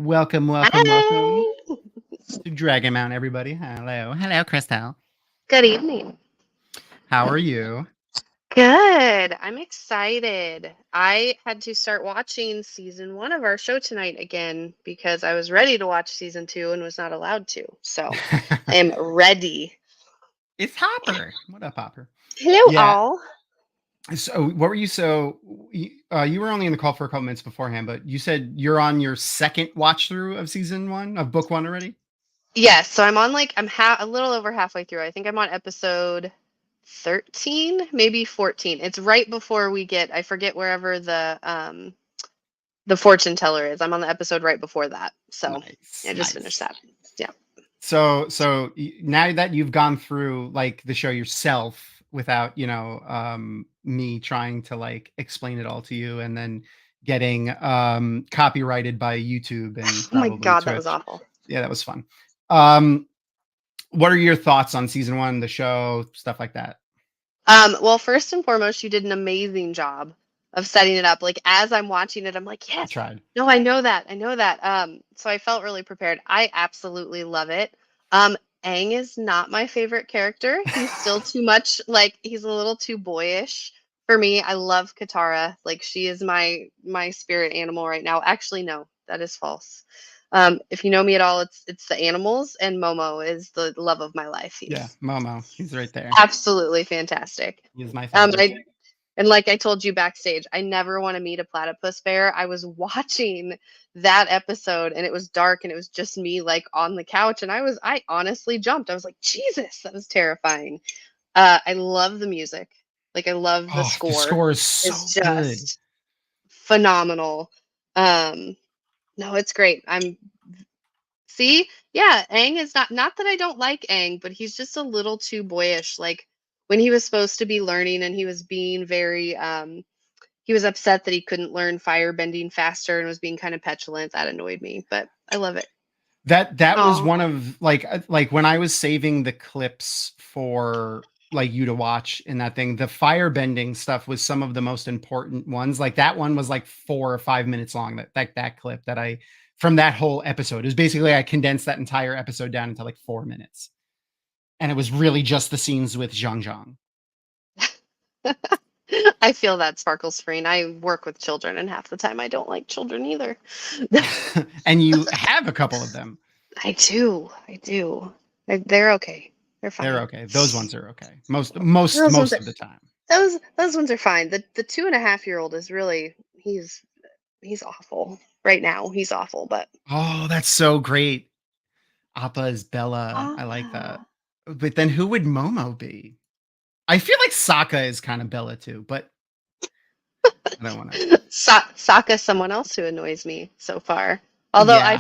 Welcome, welcome, welcome Hi. to Dragon Mount, everybody. Hello. Hello, Crystal. Good evening. How are you? Good. I'm excited. I had to start watching season one of our show tonight again because I was ready to watch season two and was not allowed to. So I am ready. It's Hopper. What up, Hopper? Hello, Yeah. all. So, what were you? You were only in the call for a couple minutes beforehand, but you said you're on your second watch through of season one of book one already. Yes. So I'm on a little over halfway through. I think I'm on episode 13, maybe 14. It's right before we get, I forget wherever the fortune teller is. I'm on the episode right before that. So Nice, I just finished nice. that. Yeah. So now that you've gone through like the show yourself without, me trying to like explain it all to you and then getting copyrighted by YouTube and Oh my probably God, that was Twitch. awful. Yeah, that was fun. Um, what are your thoughts on season one, the show, stuff like that? Well, first and foremost, you did an amazing job of setting it up. Like as I'm watching it, I'm like, I yes, tried. no, I know that. I know that. So I felt really prepared. I absolutely love it. Um, Aang is not my favorite character. He's still too much like he's a little too boyish for me. I love Katara. Like she is my spirit animal right now. Actually, no, that is false. If you know me at all, it's the animals, and Momo is the love of my life. Yeah, He's Momo. He's right there. absolutely fantastic. He's my Um, favorite. I, and like I told you backstage, I never want to meet a platypus bear. I was watching that episode and it was dark and it was just me like on the couch and I honestly jumped. I was like, Jesus, that was terrifying. I love the music. Like I love the Oh, the score. score is so It's good. just phenomenal. Um, no, it's great. See, yeah, Aang is not that I don't like Aang, but he's just a little too boyish. Like when he was supposed to be learning and he was being very he was upset that he couldn't learn fire bending faster and was being kind of petulant. That annoyed me, but I love it. That was Oh, one of like when I was saving the clips for like you to watch in that thing, the firebending stuff was some of the most important ones. Like that one was like 4 or 5 minutes long. That clip that I from that whole episode is basically I condensed that entire episode down into like 4 minutes, and it was really just the scenes with Zhang Zhang. I feel that sparkle screen. I work with children, and half the time I don't like children either. And you have a couple of them. I do. I do. They're okay. They're They're fine. okay. Those ones are okay. Most Those ones most are of the time. those ones are fine. The 2.5-year-old is really he's awful right now. He's awful, but Oh, that's so great. Appa is Bella. I like that. ah, But then who would Momo be? I feel like Sokka is kind of Bella too, but I don't want to. Sokka's someone else who annoys me so far. Although Yeah,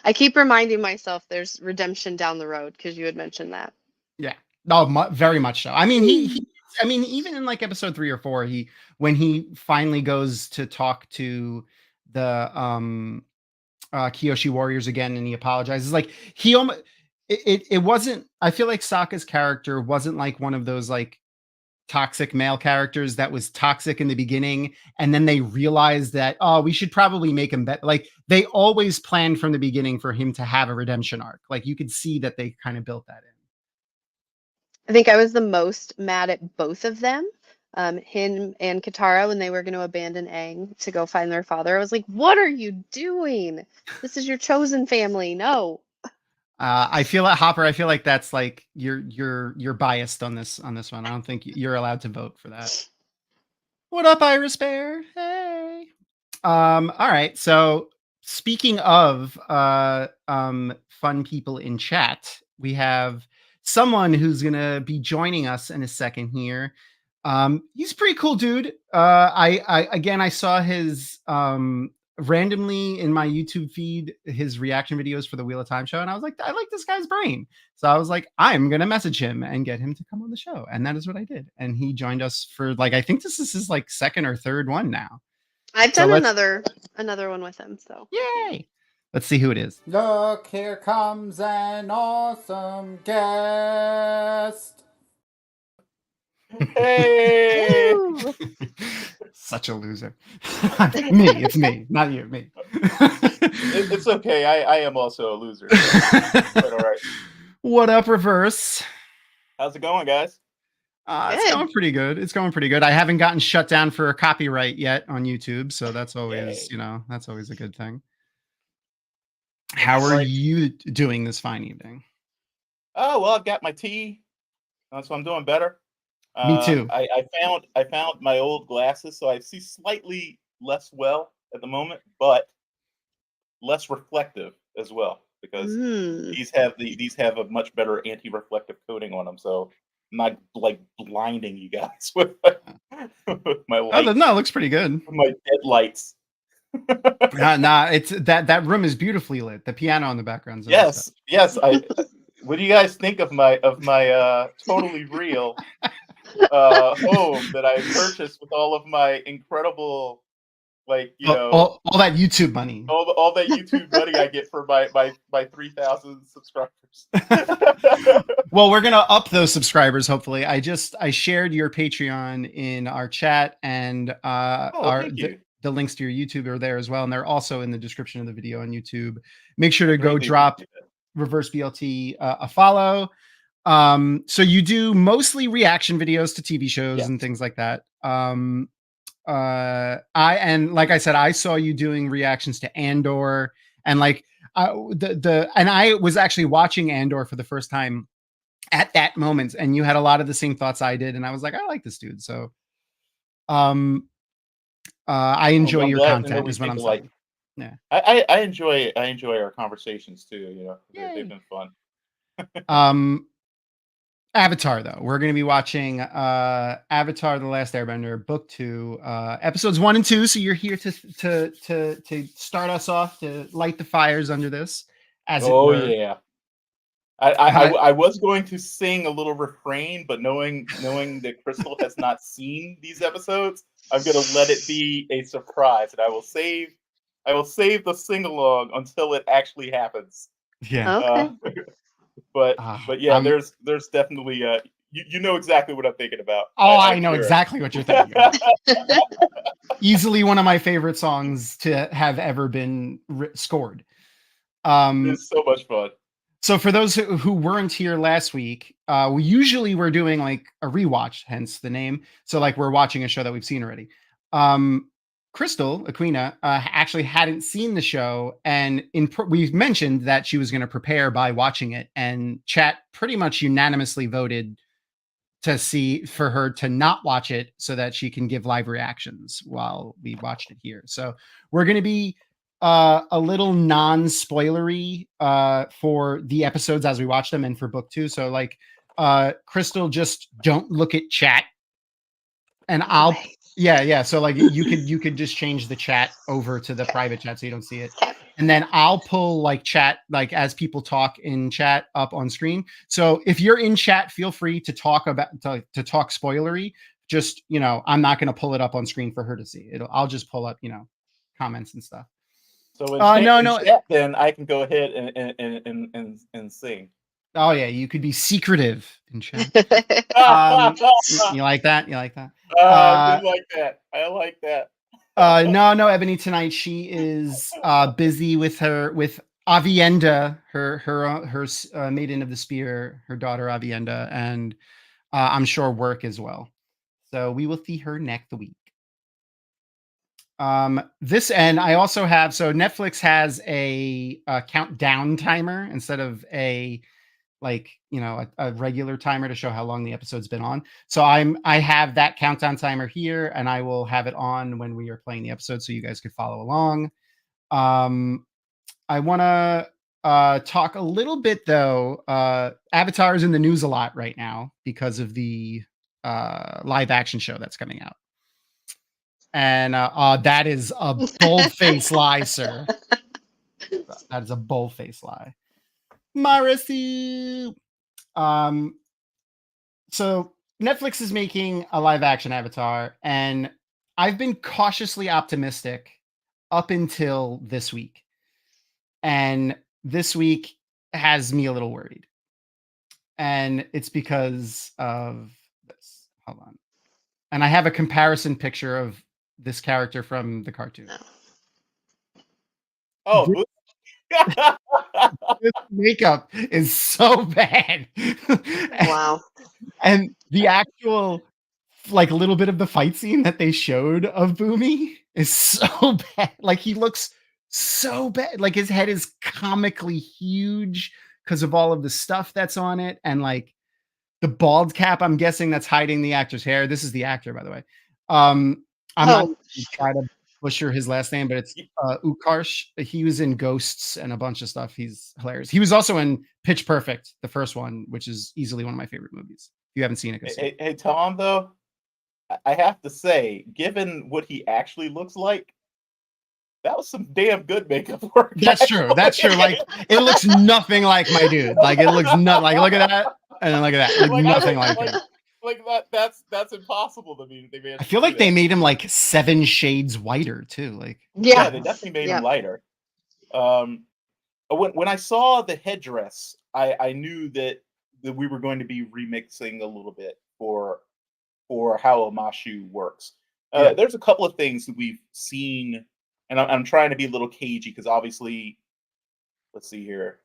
I keep reminding myself there's redemption down the road because you had mentioned that. yeah. No, very much so. I mean, he. Hmm. I mean, even in like episode 3 or 4, he when he finally goes to talk to the Kyoshi warriors again, and he apologizes. Like he almost. It wasn't. I feel like Sokka's character wasn't like one of those like toxic male characters that was toxic in the beginning, and then they realized that, oh, we should probably make him better. Like they always planned from the beginning for him to have a redemption arc. Like you could see that they kind of built that in. I think I was the most mad at both of them, him and Katara, when they were going to abandon Aang to go find their father. I was like, "What are you doing? This is your chosen family. No." I feel like Hopper. I feel like that's like you're biased on this one. I don't think you're allowed to vote for that. What up, Iris Bear? Hey. All right. So speaking of fun people in chat, we have someone who's gonna be joining us in a second here. He's a pretty cool dude. I again I saw his randomly in my YouTube feed his reaction videos for the Wheel of Time show, and I was like, I like this guy's brain. So I was like, I'm gonna message him and get him to come on the show, and that is what I did. And he joined us for like I think this is his like second or third one now. I've So done let's another one with him, so yay. Let's see who it is. Look, here comes an awesome guest. Hey! Woo! Such a loser. Me, it's me, not you, me. It's okay. I am also a loser. So quite all right. What up, Reverse? How's it going, guys? It's Good. going pretty good. It's going pretty good. I haven't gotten shut down for a copyright yet on YouTube, so that's always, Yay. that's always a good thing. How are Right. you doing this fine evening? Oh well, I've got my tea, so I'm doing better. Me too. I found my old glasses, so I see slightly less well at the moment, but less reflective as well because Mm. these have a much better anti-reflective coating on them, so I'm not like blinding you guys with with my Oh, lights, no, it looks pretty good. with my dead lights. Nah, it's that room is beautifully lit. The piano in the background's always Yes. What do you guys think of my totally real home that I purchased with all of my incredible, like, you know, all that YouTube money. all that YouTube money I get for my 3,000 subscribers. Well, we're gonna up those subscribers. Hopefully, I shared your Patreon in our chat, and Thank you. the links to your YouTube are there as well, and they're also in the description of the video on YouTube. Make sure to go Greatly drop appreciate it. Reverse BLT a follow. So you do mostly reaction videos to TV shows Yes. and things like that. Like I said, I saw you doing reactions to Andor, and like and I was actually watching Andor for the first time at that moment, and you had a lot of the same thoughts I did, and I was like, I like this dude. So I enjoy I'm your glad to know content we is what think I'm alike. saying. Yeah. I enjoy our conversations too, you know. They've been fun. Avatar, though, we're going to be watching Avatar: The Last Airbender, Book 2, episodes 1 and 2. So you're here to start us off, to light the fires under this, as it Oh were. yeah. I was going to sing a little refrain, but knowing that Crystal has not seen these episodes, I'm gonna let it be a surprise, and I will save the sing along until it actually happens. Yeah. Okay. But yeah, I'm, there's definitely you know exactly what I'm thinking about. I know sure. exactly what you're thinking about. Easily one of my favorite songs to have ever been scored. It's so much fun. So for those who weren't here last week, we're doing like a rewatch, hence the name. So like we're watching a show that we've seen already. Crystal, Eqwina, actually hadn't seen the show, and we mentioned that she was going to prepare by watching it, and chat pretty much unanimously voted for her to not watch it so that she can give live reactions while we watched it here. So we're going to be a little non-spoilery for the episodes as we watch them, and for book 2. So like Crystal, just don't look at chat, and I'll so like you could just change the chat over to the private chat so you don't see it, and then I'll pull like chat, like as people talk in chat, up on screen. So if you're in chat, feel free to talk spoilery. Just, I'm not going to pull it up on screen for her to see. I'll just pull up, comments and stuff. So in no. chat, then I can go ahead and sing. Oh yeah, you could be secretive in chat. You like that? You like that? I like that. I like that. No, Ebony, tonight she is busy with Avienda, her maiden of the spear, her daughter Avienda, and I'm sure work as well. So we will see her next week. And I also have, so Netflix has a countdown timer instead of a regular timer to show how long the episode's been on. So I have that countdown timer here, and I will have it on when we are playing the episode so you guys could follow along. I want to talk a little bit though. Avatar is in the news a lot right now because of the live action show that's coming out. And that is a bold-faced lie, sir. That is a bold-faced lie. Marisu. So Netflix is making a live action Avatar, and I've been cautiously optimistic up until this week. And this week has me a little worried. And it's because of this. Hold on. And I have a comparison picture of this character from the cartoon. No. Oh, This makeup is so bad. Wow. And the actual, like, little bit of the fight scene that they showed of Boomy is so bad. Like, he looks so bad. Like, his head is comically huge because of all of the stuff that's on it. And, like, the bald cap, I'm guessing that's hiding the actor's hair. This is the actor, by the way. I'm not Oh, gonna try to butcher his last name, but it's Ukarsh. He was in Ghosts and a bunch of stuff. He's hilarious. He was also in Pitch Perfect, the first one, which is easily one of my favorite movies. If you haven't seen it, go see it. hey, Tom, though, I have to say, given what he actually looks like, that was some damn good makeup work. That's true. That's true. Like, it looks nothing like my dude. Like, it looks not like, look at that, and then look at that. Like, nothing like him. Like that's impossible to me. I feel like they made him like 7 shades whiter too. Like, yeah, they definitely made him lighter. When I saw the headdress, I knew that we were going to be remixing a little bit for how Omashu works. There's a couple of things that we've seen, and I'm trying to be a little cagey because obviously, let's see here.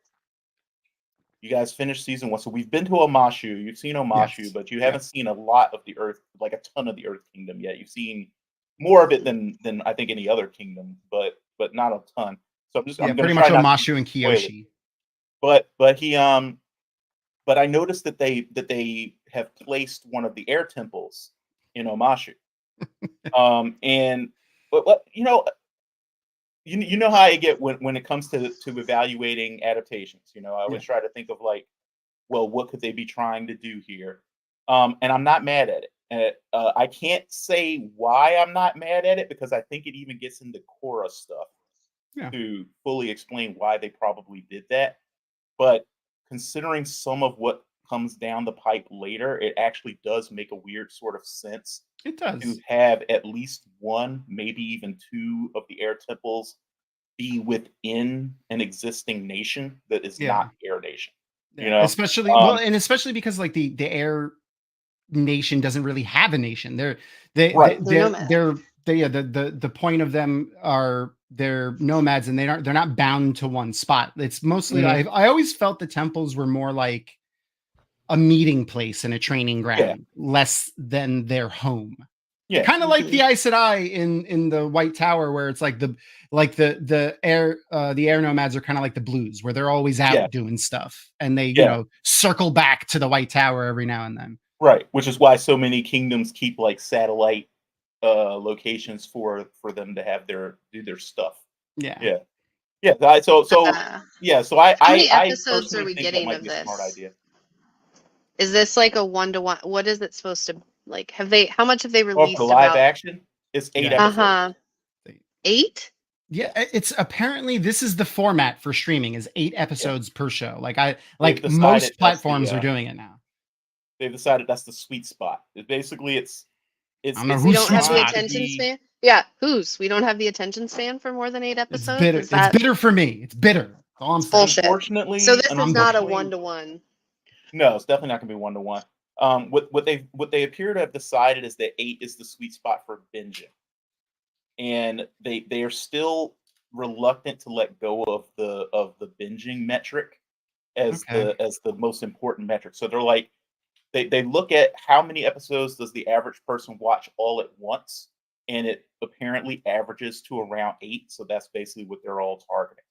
You guys finished season 1, so we've been to Omashu. You've seen Omashu, but you haven't seen a lot of the Earth, like a ton of the Earth Kingdom yet. You've seen more of it than I think any other kingdom, but not a ton. So I'm pretty much Omashu and Kyoshi. But I noticed that they have placed one of the air temples in Omashu. And but you know how I get when it comes to evaluating adaptations. I always try to think of like, well, what could they be trying to do here? And I'm not mad at it. I can't say why I'm not mad at it because I think it even gets into Korra stuff to fully explain why they probably did that. But considering some of what comes down the pipe later, it actually does make a weird sort of sense. It does. To have at least one, maybe even 2 of the air temples be within an existing nation that is not the air nation. Especially especially because like the air nation doesn't really have a nation. The point of them are they're nomads and they're not bound to one spot. It's mostly I always felt the temples were more like a meeting place and a training ground, less than their home. Yeah, kind of like the Aes Sedai in the White Tower, where it's like the air nomads are kind of like the Blues, where they're always out doing stuff, and they circle back to the White Tower every now and then. Right, which is why so many kingdoms keep like satellite locations for them to have do their stuff. Yeah. So how many episodes are we think getting that might of be a smart this? idea. Is this like a 1-to-1? What is it supposed to like? How much have they released? For live action, it's 8 episodes. 8? Yeah, it's apparently this is the format for streaming is 8 episodes per show. Most platforms are doing it now. They've decided that's the sweet spot. Basically, it's we don't have the attention span. Yeah, we don't have the attention span for more than 8 episodes. It's bitter. It's bitter for me. It's bitter. All I'm saying. Bullshit. Unfortunately, so this is not a 1-to-1. No, it's definitely not going to be 1-to-1. What they appear to have decided is that 8 is the sweet spot for binging, and they are still reluctant to let go of the binging metric as the most important metric. So they're like they look at how many episodes does the average person watch all at once, and it apparently averages to around 8. So that's basically what they're all targeting.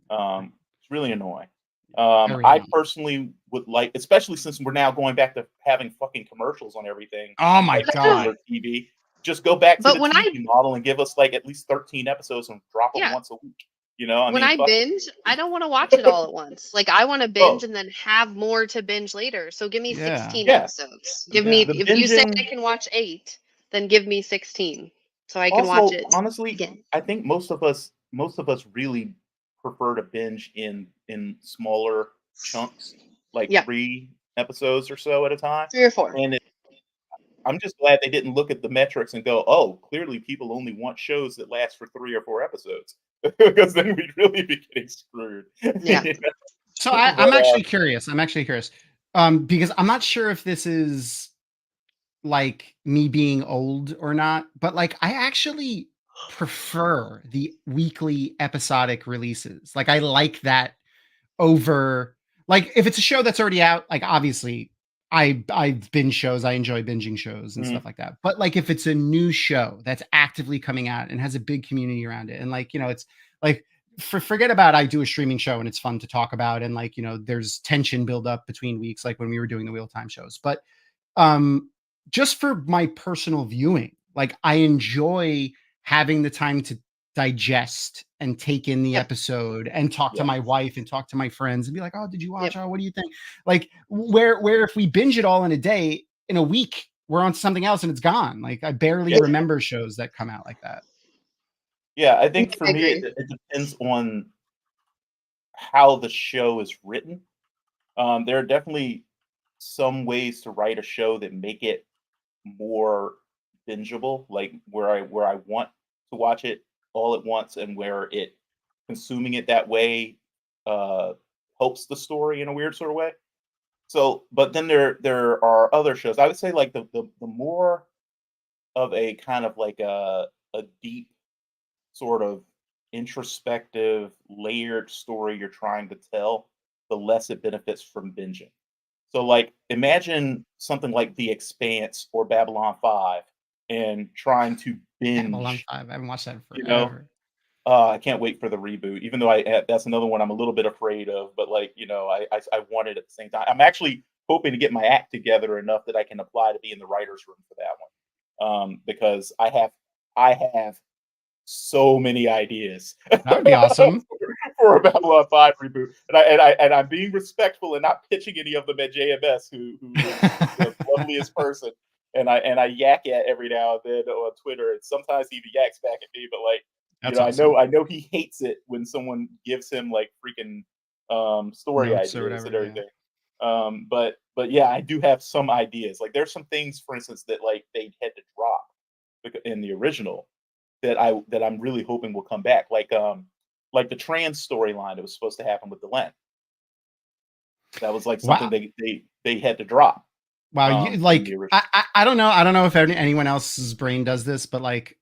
It's really annoying. I personally would like, especially since we're now going back to having fucking commercials on everything. Oh my god! TV. Just go back to the TV model and give us like at least 13 episodes and drop them once a week. When I binge, I don't want to watch it all at once. Like I want to binge and then have more to binge later. So give me 16 episodes. Give me if you say I can watch 8, then give me 16 so I can watch it. Honestly, again. I think most of us really prefer to binge in smaller chunks, like 3 episodes or so at a time. 3 or 4. And I'm just glad they didn't look at the metrics and go, oh, clearly people only want shows that last for 3 or 4 episodes. Because then we'd really be getting screwed. Yeah. So I'm actually curious. Because I'm not sure if this is like me being old or not, but like I actually prefer the weekly episodic releases. Like I like that over like if it's a show that's already out, like obviously I binge shows, I enjoy binging shows and Mhm. stuff like that. But like if it's a new show that's actively coming out and has a big community around it, and like, it's like forget about I do a streaming show and it's fun to talk about, and like, there's tension build up between weeks, like when we were doing the Wheel Time shows. But um just for my personal viewing, like I enjoy having the time to digest and take in the Yep. episode and talk to Yeah. my wife and talk to my friends and be like, oh, did you watch? Yep. Oh, what do you think? Like where if we binge it all in a day, in a week we're on something else and it's gone. Like I barely Yeah. remember shows that come out like that. Yeah, I think for I me, agree. it depends on how the show is written. There are definitely some ways to write a show that make it more bingeable, like where I want to watch it all at once, and where it consuming it that way uh, helps the story in a weird sort of way. So, but then there are other shows. I would say like the more of a kind of like a deep sort of introspective, layered story you're trying to tell, the less it benefits from binging. So, like, imagine something like The Expanse or Babylon 5 and trying to Babylon binge, 5. I haven't watched that in you know? forever. I can't wait for the reboot, even though that's another one I'm a little bit afraid of, but like, I want it at the same time. I'm actually hoping to get my act together enough that I can apply to be in the writer's room for that one. Because I have so many ideas That would be awesome. for a Babylon 5 reboot. And I'm being respectful and not pitching any of them at JMS, who is the loveliest person. And I yak at every now and then on Twitter, and sometimes he yaks back at me, but like, That's I awesome. know he hates it when someone gives him like freaking story Notes or ideas and whatever. Yeah. everything. But yeah, I do have some ideas. Like there's some things, for instance, that like they had to drop in the original that I'm really hoping will come back. Like the trans storyline that was supposed to happen with Delenn. That was like something Wow. they had to drop. Wow, you From like the original. I don't know. I don't know if anyone else's brain does this, but like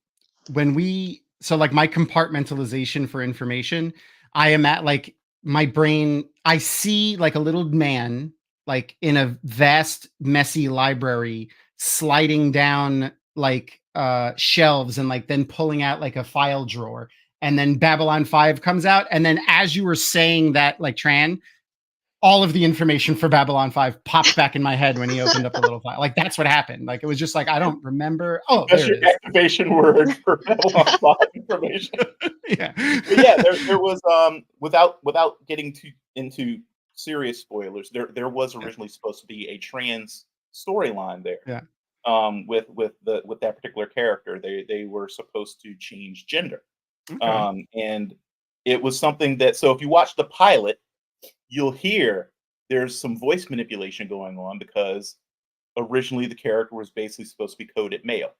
when we so like my compartmentalization for information, I am at like my brain, I see like a little man like in a vast, messy library sliding down like shelves and like then pulling out like a file drawer. And then Babylon 5 comes out. And then as you were saying that, like Tran, all of the information for Babylon 5 popped back in my head when he opened up the little file. Like that's what happened. Like it was just like I don't remember. Oh, That's there your it is. activation word for Babylon 5 information. Yeah. But yeah, there was without getting too into serious spoilers, there was originally supposed to be a trans storyline there. Yeah. With that particular character. They were supposed to change gender. Okay. And it was something that, so if you watch the pilot, you'll hear there's some voice manipulation going on because originally the character was basically supposed to be coded male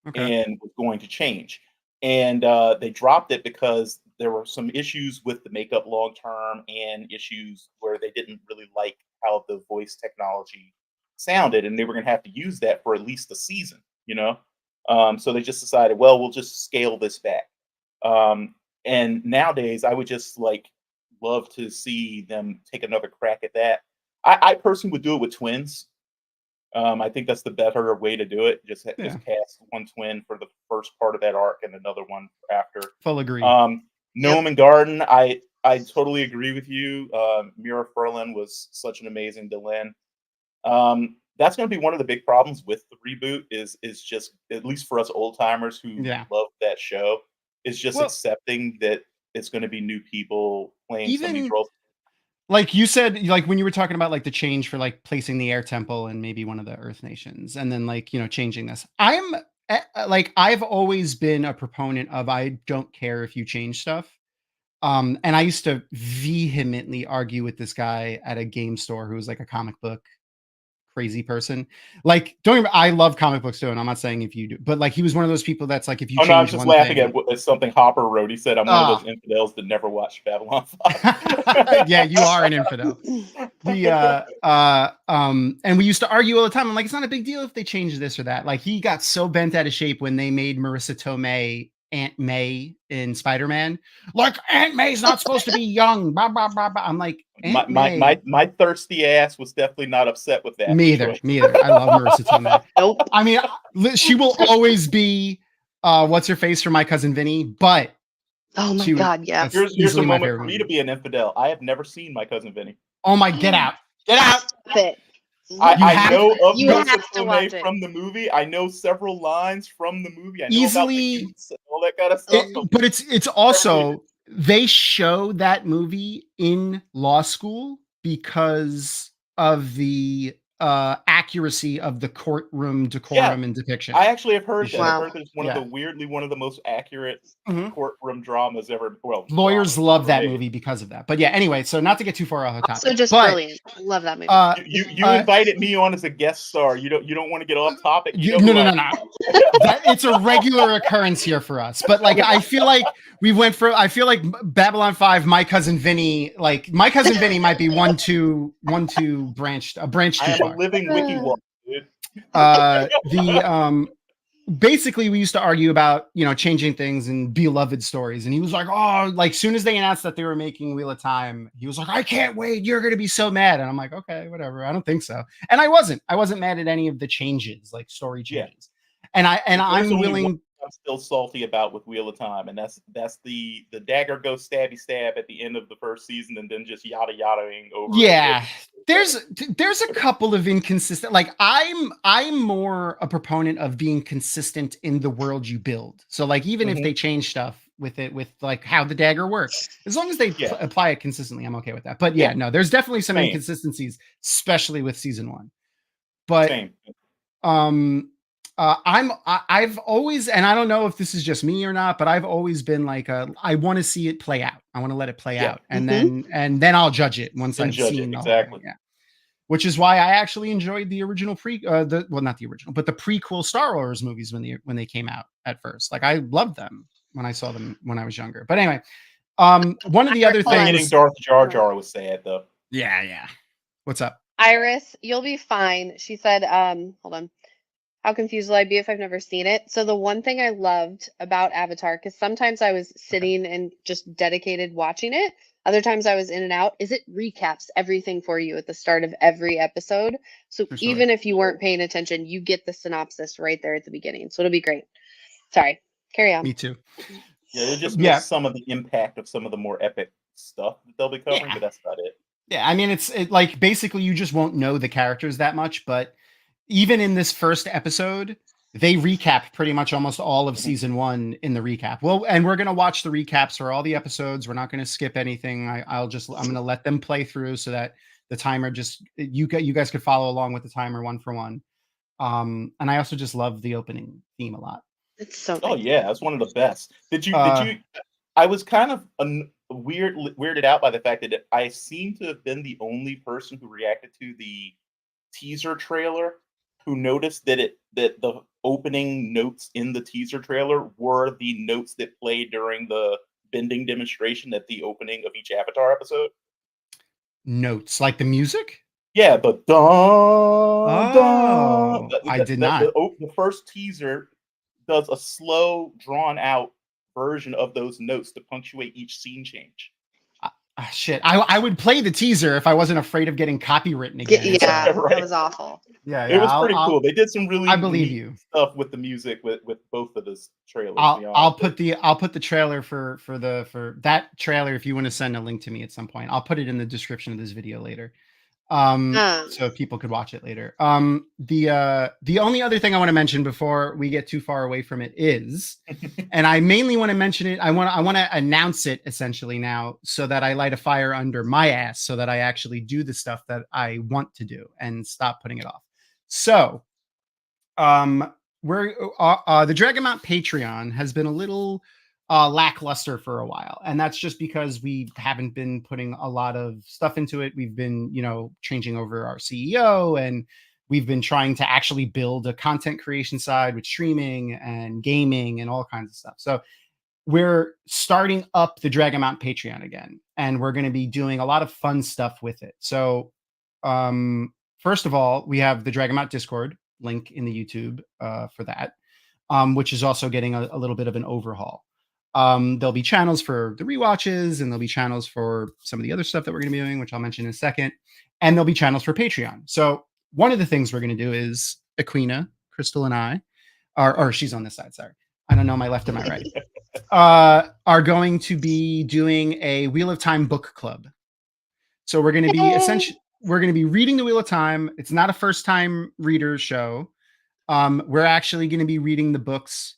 Okay. and was going to change. And they dropped it because there were some issues with the makeup long term and issues where they didn't really like how the voice technology sounded, and they were going to have to use that for at least a season. So they just decided, well, we'll just scale this back. And nowadays, I would just like love to see them take another crack at that. I personally would do it with twins. I think that's the better way to do it. Just Yeah. cast one twin for the first part of that arc and another one after. Full agree. Gnome and Garden, I totally agree with you. Mira Furlan was such an amazing Delenn. That's going to be one of the big problems with the reboot is just, at least for us old timers who Yeah. love that show, is just Well- accepting that it's going to be new people playing some of these Even- roles. Like you said, like when you were talking about like the change for like placing the air temple and maybe one of the earth nations and then like, changing this. Like I've always been a proponent of I don't care if you change stuff. And I used to vehemently argue with this guy at a game store who was like a comic book crazy person. Like, I love comic books too, and I'm not saying if you do, but like he was one of those people that's like if you Oh no, I was change just one laughing thing, at something Hopper wrote. He said, "I'm one of those infidels that never watched Babylon 5." yeah, you are an infidel. And we used to argue all the time. I'm like, it's not a big deal if they change this or that. Like, he got so bent out of shape when they made Marissa Tomei Aunt May in Spider-Man. Like, Aunt May's not supposed to be young. Blah, blah, blah, blah. I'm like, Aunt May. My thirsty ass was definitely not upset with that. Me either. Me either. I love Marissa Tomei. Nope. I mean, she will always be what's her face for My Cousin Vinny, but Oh my God, yeah. Here's a moment for me to be an infidel. I have never seen My Cousin Vinny. Oh my, get out. Get out. Stop it. I know of you Marissa have to watch Tomei it. from the movie. I know several lines from the movie. I know Easily- about the cutes and all that kind of stuff. But it's also, they show that movie in law school because of the accuracy of the courtroom decorum and depiction. I actually have heard that. Wow. I've heard that it's one of the most accurate Mhm. courtroom dramas ever. Well, Lawyers dramas love ever that made. movie because of that. But yeah, anyway, so not to get too far off the topic. So just but, brilliant. I love that movie. You invited me on as a guest star. You don't want to get off topic. No. It's a regular occurrence here for us. But like, I feel like we went for. I feel like Babylon 5, My Cousin Vinny. Like, My Cousin Vinny might be one too branched too I am far. a living wiki walk, dude. Basically, we used to argue about, changing things and beloved stories. And he was like, oh, like, soon as they announced that they were making Wheel of Time, he was like, I can't wait. You're going to be so mad. And I'm like, okay, whatever. I don't think so. And I wasn't mad at any of the changes, like story changes. Yeah. And I'm willing. I'm still salty about with Wheel of Time, and that's the dagger goes stabby stab at the end of the first season, and then just yada yadaing over. Yeah, there's a couple of inconsistent. Like, I'm more a proponent of being consistent in the world you build. So like, even if they change stuff with it, with like how the dagger works, as long as they apply it consistently, I'm okay with that. But no, there's definitely some inconsistencies, especially with season 1. But I've always, and I don't know if this is just me or not, but I've always been like, I want to see it play out. I want to let it play out, and then I'll judge it once I've seen it. Exactly. Yeah. Which is why I actually enjoyed the original not the original, but the prequel Star Wars movies when they came out at first. Like, I loved them when I saw them when I was younger. But anyway, one of the other things. Getting Darth Jar Jar was sad though. Yeah. What's up, Iris? You'll be fine. She said, hold on. How confused will I be if I've never seen it? So the one thing I loved about Avatar, because sometimes I was sitting and just dedicated watching it. Other times I was in and out, is it recaps everything for you at the start of every episode. So even if you weren't paying attention, you get the synopsis right there at the beginning. So it'll be great. Sorry, carry on. Me too. Yeah, they just miss some of the impact of some of the more epic stuff that they'll be covering, but that's about it. Yeah, I mean, it's like basically you just won't know the characters that much, but even in this first episode, they recap pretty much almost all of season 1 in the recap. Well, and we're going to watch the recaps for all the episodes. We're not going to skip anything. I'm going to let them play through so that the timer you guys could follow along with the timer one for one. And I also just love the opening theme a lot. It's so Oh yeah, that's one of the best. Did you I was kind of weirded out by the fact that I seem to have been the only person who reacted to the teaser trailer who noticed that the opening notes in the teaser trailer were the notes that played during the bending demonstration at the opening of each Avatar episode. Notes like the music? Yeah, the dun. I did not. The first teaser does a slow, drawn out version of those notes to punctuate each scene change. Shit, I would play the teaser if I wasn't afraid of getting copywritten again. Yeah, that was awful. Yeah, it was pretty cool. They did some really stuff with the music with both of those trailers. I'll put the trailer for that trailer if you want to send a link to me at some point. I'll put it in the description of this video later. So people could watch it later. The only other thing I want to mention before we get too far away from it is, and I mainly want to mention it, I want to announce it essentially now so that I light a fire under my ass so that I actually do the stuff that I want to do and stop putting it off. So, we're the Dragonmount Patreon has been a little lackluster for a while, and that's just because we haven't been putting a lot of stuff into it. We've been changing over our CEO and we've been trying to actually build a content creation side with streaming and gaming and all kinds of stuff. So we're starting up the Dragon Mount Patreon again, and we're going to be doing a lot of fun stuff with it. So, first of all, we have the Dragon Mount Discord link in the YouTube for that, which is also getting a little bit of an overhaul. There'll be channels for the rewatches, and there'll be channels for some of the other stuff that we're going to be doing, which I'll mention in a second. And there'll be channels for Patreon. So one of the things we're going to do is Eqwina, Crystal, and I, or she's on this side. Sorry, I don't know my left and my right. Are going to be doing a Wheel of Time book club. So we're going to be we're going to be reading the Wheel of Time. It's not a first time reader show. We're actually going to be reading the books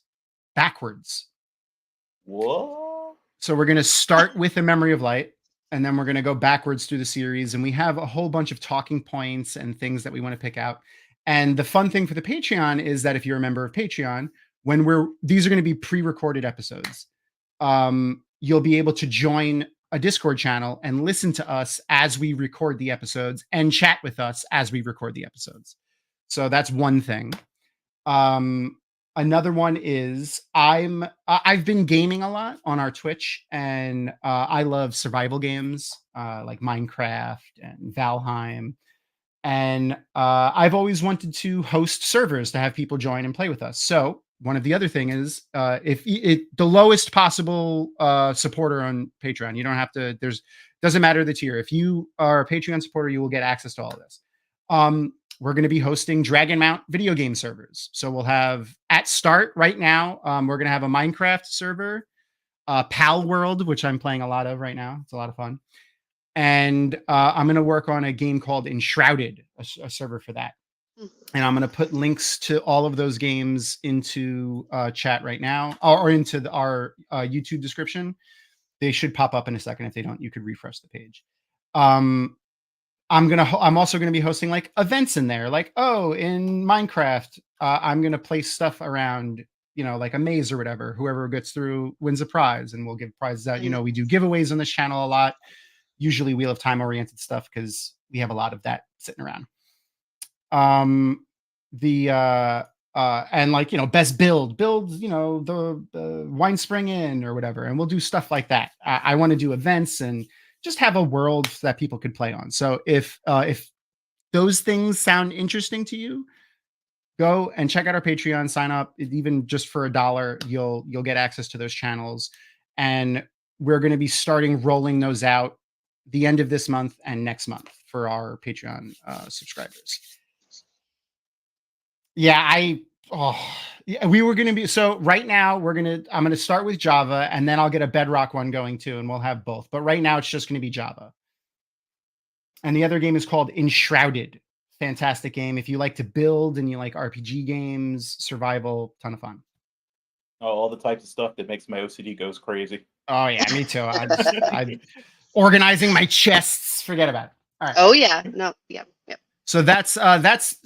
backwards. What? So we're going to start with A Memory of Light, and then we're going to go backwards through the series. And we have a whole bunch of talking points and things that we want to pick out. And the fun thing for the Patreon is that if you're a member of Patreon, these are going to be pre-recorded episodes. You'll be able to join a Discord channel and listen to us as we record the episodes and chat with us as we record the episodes. So that's one thing. Another one is I've been gaming a lot on our Twitch, and I love survival games like Minecraft and Valheim. And I've always wanted to host servers to have people join and play with us. So one of the other thing is the lowest possible supporter on Patreon. You don't have to. Doesn't matter the tier. If you are a Patreon supporter, you will get access to all of this. We're going to be hosting Dragon Mount video game servers. So we'll have at start right now. We're going to have a Minecraft server, Pal World, which I'm playing a lot of right now. It's a lot of fun. And I'm going to work on a game called Enshrouded, a server for that. And I'm going to put links to all of those games into chat right now, or into our YouTube description. They should pop up in a second. If they don't, you could refresh the page. I'm also going to be hosting like events in there, like, in Minecraft, I'm going to place stuff around, like a maze or whatever. Whoever gets through wins a prize, and we'll give prizes out. We do giveaways on this channel a lot, usually Wheel of Time oriented stuff, because we have a lot of that sitting around. And like, best build, the Wine Spring Inn or whatever. And we'll do stuff like that. I want to do events and just have a world that people could play on. So if those things sound interesting to you, go and check out our Patreon, sign up. Even just for $1, you'll get access to those channels. And we're going to be starting rolling those out the end of this month and next month for our Patreon subscribers. Yeah, we were going to be, so right now I'm going to start with Java, and then I'll get a Bedrock one going too, and we'll have both. But right now it's just going to be Java. And the other game is called Enshrouded. Fantastic game. If you like to build and you like RPG games, survival, ton of fun. Oh, all the types of stuff that makes my OCD goes crazy. Oh yeah, me too. I'm organizing my chests. Forget about it. All right. Oh yeah. No. Yep. So that's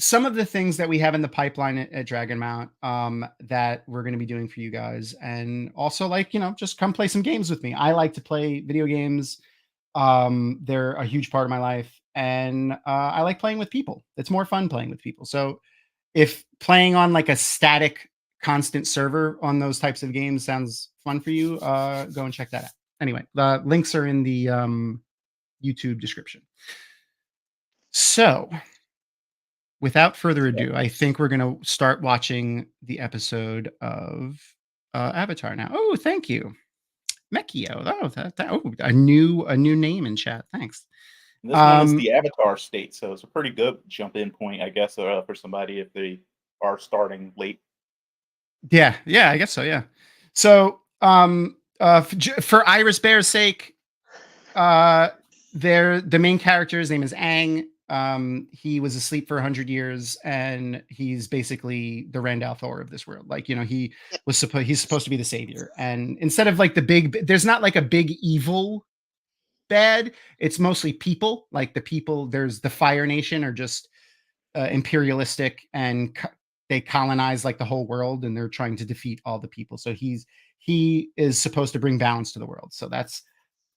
some of the things that we have in the pipeline at Dragon Mount that we're going to be doing for you guys. And also, like, just come play some games with me. I like to play video games. They're a huge part of my life. And I like playing with people. It's more fun playing with people. So if playing on like a static constant server on those types of games sounds fun for you, go and check that out. Anyway, the links are in the YouTube description. So without further ado, I think we're going to start watching the episode of Avatar now. Oh, thank you, Mekio. A new name in chat. Thanks. This one is the Avatar state, so it's a pretty good jump-in point, I guess, for somebody if they are starting late. Yeah, I guess so. Yeah. So for Iris Bear's sake, the main character, his name is Aang. He was asleep for 100 years, and he's basically the Randall Thor of this world. Like, he's supposed to be the savior. And instead of like there's not like a big evil bad. It's mostly people. Like the people, there's the Fire Nation are just imperialistic, and they colonize like the whole world, and they're trying to defeat all the people. So he is supposed to bring balance to the world. So that's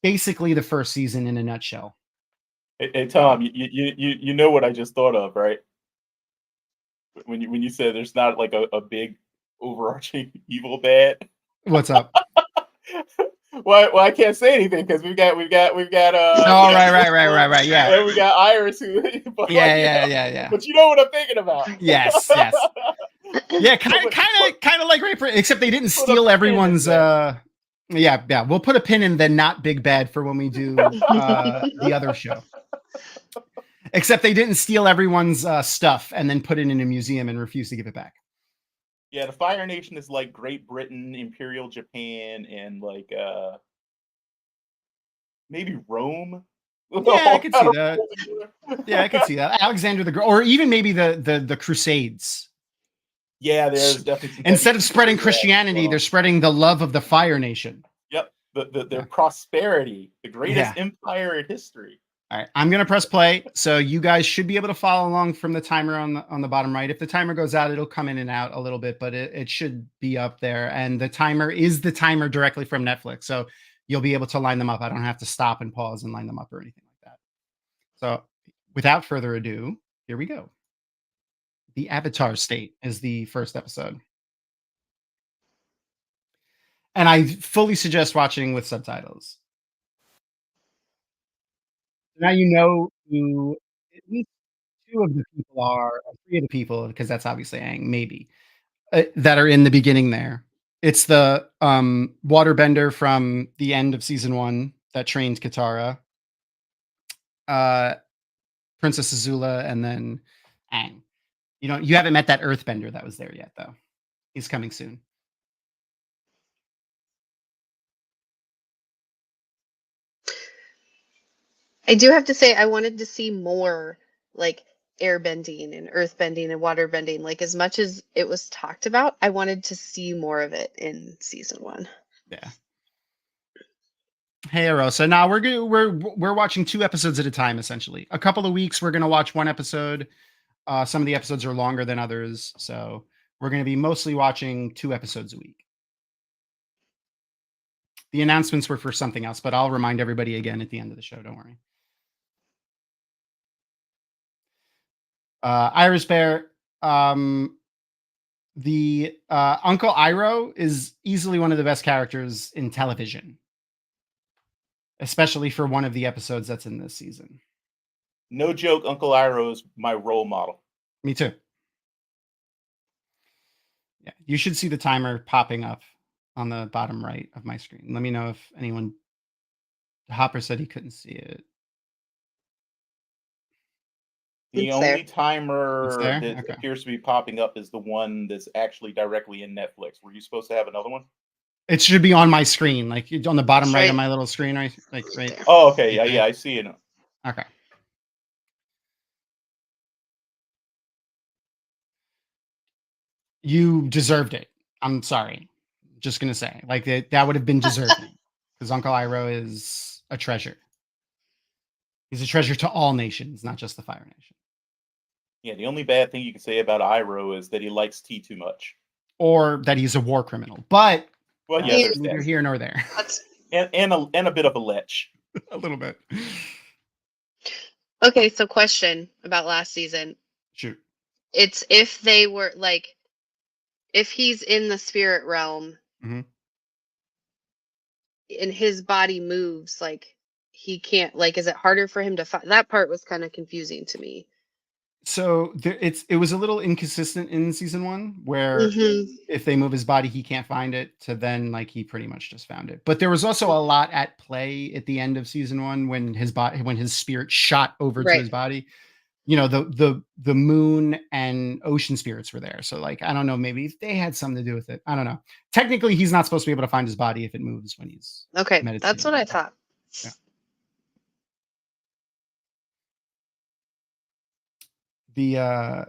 basically the first season in a nutshell. Hey Tom, you know what I just thought of, right? when you said there's not like a big overarching evil bad. What's up? Well, I can't say anything because we've got Oh, we got right. Yeah. and we got Iris who but, Yeah. But you know what I'm thinking about. Yes. Yeah, kind of like Rape, except they didn't steal everyone's. Yeah. We'll put a pin in the not big bad for when we do the other show. Except they didn't steal everyone's stuff and then put it in a museum and refuse to give it back. Yeah, the Fire Nation is like Great Britain, Imperial Japan, and like maybe Rome. Yeah, I could see that. Yeah, I could see that. Alexander the Great, or even maybe the Crusades. Yeah, there's definitely instead of spreading Christianity, they're spreading the love of the Fire Nation. Yep, their prosperity, the greatest empire in history. All right, I'm gonna press play, so you guys should be able to follow along from the timer on the bottom right. If the timer goes out, it'll come in and out a little bit, but it should be up there. And the timer is the timer directly from Netflix, so you'll be able to line them up. I don't have to stop and pause and line them up or anything like that. So, without further ado, here we go. The Avatar State is the first episode, and I fully suggest watching with subtitles. Now you know who at least 2 of the people are, or 3 of the people, because that's obviously Aang, maybe, that are in the beginning there. It's the waterbender from the end of season 1 that trained Katara, Princess Azula, and then Aang. You haven't met that earthbender that was there yet, though. He's coming soon. I do have to say I wanted to see more like airbending and earthbending and waterbending. Like as much as it was talked about, I wanted to see more of it in season 1. Yeah. Hey, Arosa. Now we're watching 2 episodes at a time, essentially. A couple of weeks we're gonna watch 1 episode. Some of the episodes are longer than others, so we're gonna be mostly watching 2 episodes a week. The announcements were for something else, but I'll remind everybody again at the end of the show. Don't worry. Iris Bear, the Uncle Iroh is easily one of the best characters in television, especially for one of the episodes that's in this season. No joke, Uncle Iroh is my role model. Me too. Yeah, you should see the timer popping up on the bottom right of my screen. Let me know if anyone. Hopper said he couldn't see it. The only timer that Okay. appears to be popping up is the one that's actually directly in Netflix. Were you supposed to have another one? It should be on my screen, like on the bottom right of my little screen, right? Like right. Oh, okay. Yeah, I see it. Okay. You deserved it. I'm sorry. Just gonna say, like that would have been deserving because Uncle Iroh is a treasure. He's a treasure to all nations, not just the Fire Nation. Yeah, the only bad thing you can say about Iroh is that he likes tea too much, or that he's a war criminal. But well, yeah, neither here nor there. And a bit of a lech. A little bit. Okay, so question about last season. Shoot. It's if they were like, if he's in the spirit realm, and his body moves, like he can't. Like, is it harder for him to find? That part was kind of confusing to me. So it was a little inconsistent in season 1, where if they move his body, he can't find it. To then, like, he pretty much just found it. But there was also a lot at play at the end of season 1 when his spirit shot over to his body. The moon and ocean spirits were there. So, like, I don't know, maybe they had something to do with it. I don't know. Technically, he's not supposed to be able to find his body if it moves when he's meditating. That's what I thought. Yeah. The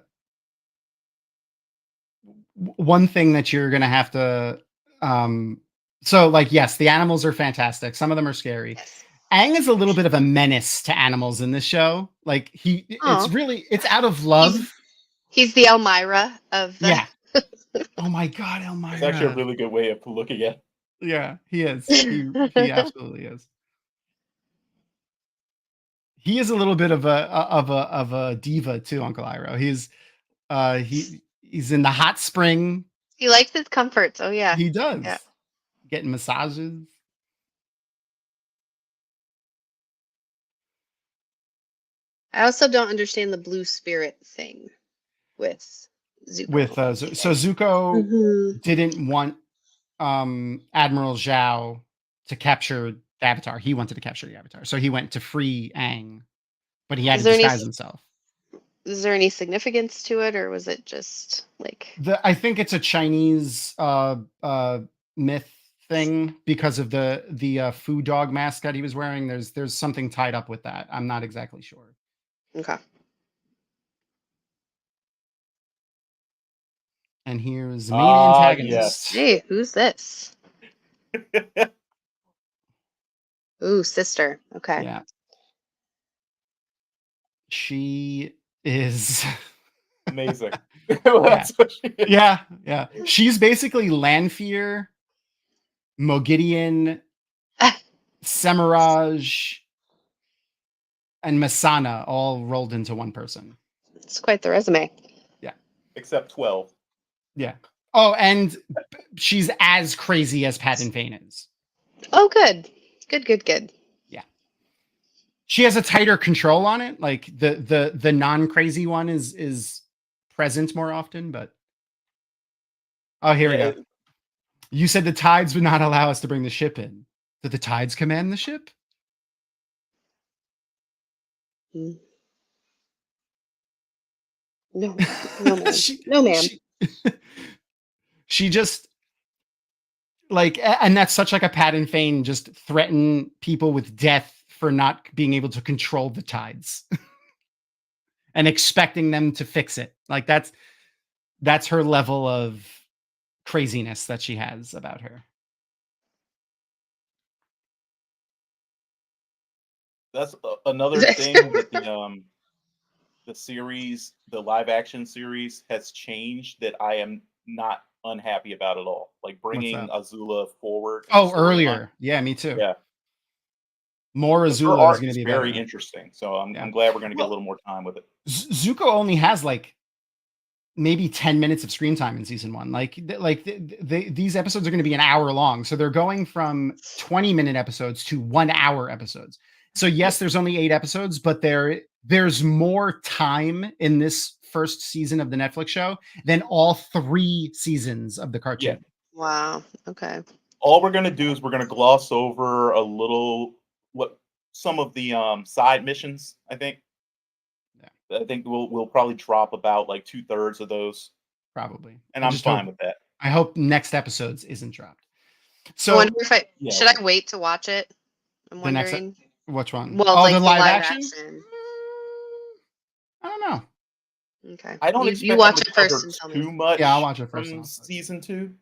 one thing that you're gonna have to so, like, yes, the animals are fantastic. Some of them are scary. Yes. Aang is a little bit of a menace to animals in this show. Like, it's out of love. He's the Elmira of the... Yeah. Oh my God, Elmira. It's actually a really good way of looking at it. Yeah, he is. He absolutely is. He is a little bit of a diva too, Uncle Iroh. He's He's in the hot spring. He likes his comforts. Oh yeah. He does. Yeah. Getting massages. I also don't understand the blue spirit thing with Zuko. With so Zuko Mhm. didn't want Admiral Zhao to capture the Avatar. He wanted to capture the Avatar, so he went to free Aang, but he had Is to there any disguise himself. Is there any significance to it, or was it just like? I think it's a Chinese myth thing because of the foo dog mask that he was wearing. There's something tied up with that. I'm not exactly sure. Okay. And here's the main antagonist. Yes. Hey, who's this? Ooh, sister. Okay. Yeah. She is Amazing. That's what she is. Yeah. She's basically Lanfear, Mogideon, Semiraj, and Masana all rolled into one person. It's quite the resume. Except 12. Yeah. Oh, and she's as crazy as Patton Fane is. Oh, good. Good. Yeah. She has a tighter control on it. Like the non-crazy one is present more often, but oh, here we go. You said the tides would not allow us to bring the ship in. Did the tides command the ship? Mm. No, ma'am. No, ma'am. She just like, and that's such like a Patton Fane, just threaten people with death for not being able to control the tides and expecting them to fix it. Like that's her level of craziness that she has about her. That's another thing that the series, the live action series, has changed that I am not unhappy about at all. Like bringing Azula forward. Oh, earlier. Yeah, me too. Yeah. More Her Azula art is going to be very better. interesting. So I'm glad we're going to get a little more time with it. Zuko only has like maybe 10 minutes of screen time in season 1. These episodes are going to be an hour long. So they're going from 20-minute episodes to 1 hour episodes. So yes, there's only 8 episodes, but there's more time in this first season of the Netflix show than all 3 seasons of the cartoon. Yeah. Wow. Okay. All we're going to do is we're going to gloss over a little some of the side missions, I think. I think we'll probably drop about like 2/3 of those. Probably. And I'm fine with that. I hope next episodes isn't dropped. So I wonder if should I wait to watch it? I'm wondering. Which one? Well, like the live action? I don't know. Okay. I don't expect you watch them it to first cover and tell too me. much. Yeah, I'll watch it first. From season 2.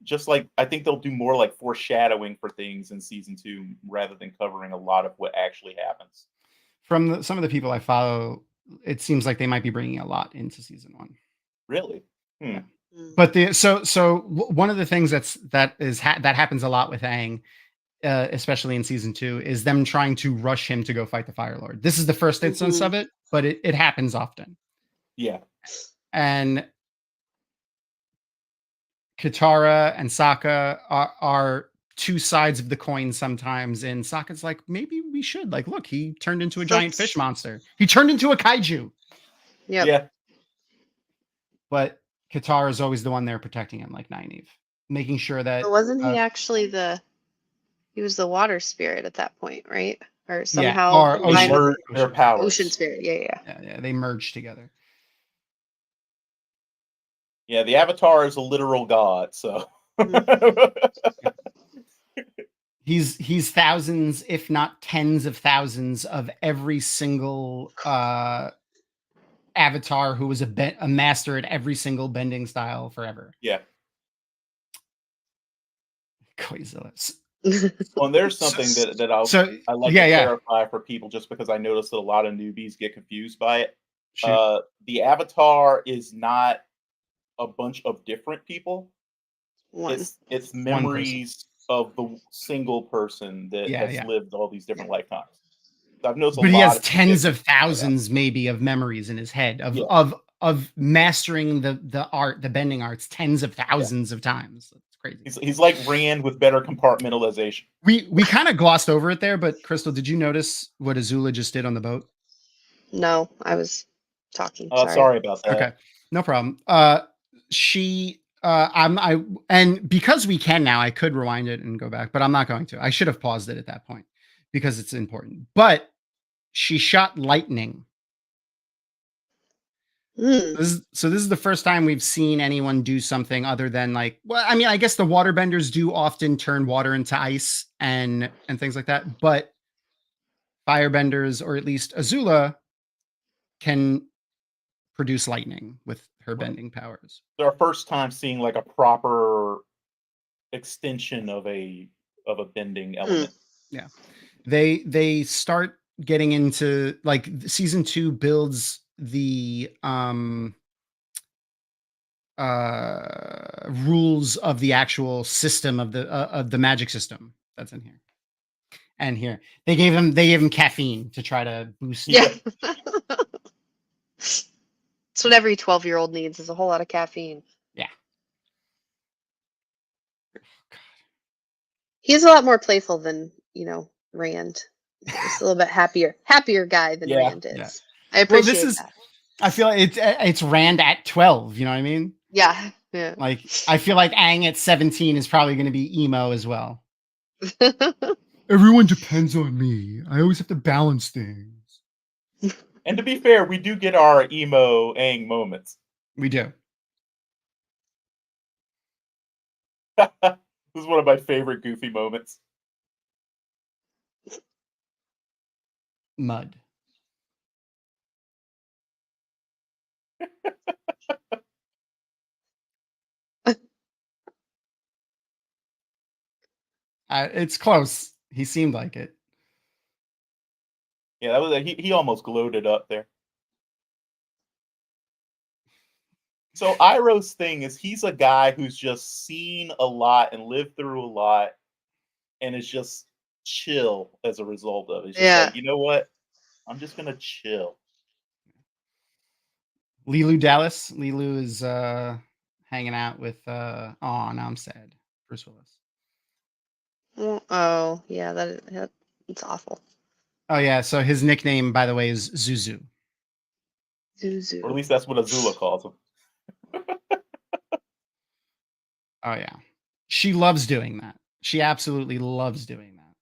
Just like I think they'll do more like foreshadowing for things in season 2 rather than covering a lot of what actually happens. From some of the people I follow, it seems like they might be bringing a lot into season 1. Really? Yeah. But one of the things that happens a lot with Aang, especially in season 2, is them trying to rush him to go fight the Fire Lord. This is the first instance of it, but it happens often. Yeah. And Katara and Sokka are two sides of the coin sometimes, and Sokka's like, maybe we should, like, look, he turned into a giant fish monster. He turned into a kaiju. Yep. Yeah. But Katara is always the one there protecting him, like Nynaeve, making sure that. But wasn't he actually he was the water spirit at that point, right? Or somehow their powers. Ocean spirit. Yeah, they merged together. Yeah, the Avatar is a literal god, so he's thousands, if not tens of thousands, of every single Avatar who was a master at every single bending style forever. Yeah. Quasar. Well, and there's something that I like to clarify for people, just because I noticed that a lot of newbies get confused by it. The Avatar is not a bunch of different people. It's memories of the single person that has lived all these different lifetimes. I've noticed a But he lot has of tens of statistics about that. thousands, maybe, of memories in his head Yeah. of mastering the art, the bending arts, tens of thousands of times. That's crazy. He's like Rand with better compartmentalization. We kind of glossed over it there, but Crystal, did you notice what Azula just did on the boat? No, I was talking. Sorry about that. Okay, no problem. And because we can now, I could rewind it and go back, but I'm not going to. I should have paused it at that point because it's important. But she shot lightning. Mm. So this is the first time we've seen anyone do something other than like, well, I mean, I guess the waterbenders do often turn water into ice and things like that, but firebenders, or at least Azula, can produce lightning with her bending powers. It's our first time seeing like a proper extension of a bending element. Yeah. They start getting into like season 2 builds the rules of the actual system of the magic system that's in here. And here they gave him caffeine to try to boost. Yeah. That's what every 12-year-old needs, is a whole lot of caffeine. Yeah. He's a lot more playful than, Rand. He's a little bit happier guy than Rand is. Yeah. I appreciate that. I feel like it's Rand at 12, you know what I mean? Yeah. Like, I feel like Aang at 17 is probably going to be emo as well. Everyone depends on me. I always have to balance things. And to be fair, we do get our emo Aang moments. We do. This is one of my favorite Goofy moments. Mud. It's close. He seemed like it. Yeah, that was he almost gloated up there. So Iroh's thing is he's a guy who's just seen a lot and lived through a lot and is just chill as a result of it. He's just like, you know what? I'm just gonna chill. Lilu Dallas. Lilu is hanging out with now I'm sad. Bruce Willis. Oh, yeah, it's awful. Oh yeah, so his nickname, by the way, is Zuzu. Zuzu. Or at least that's what Azula calls him. Oh yeah. She loves doing that. She absolutely loves doing that.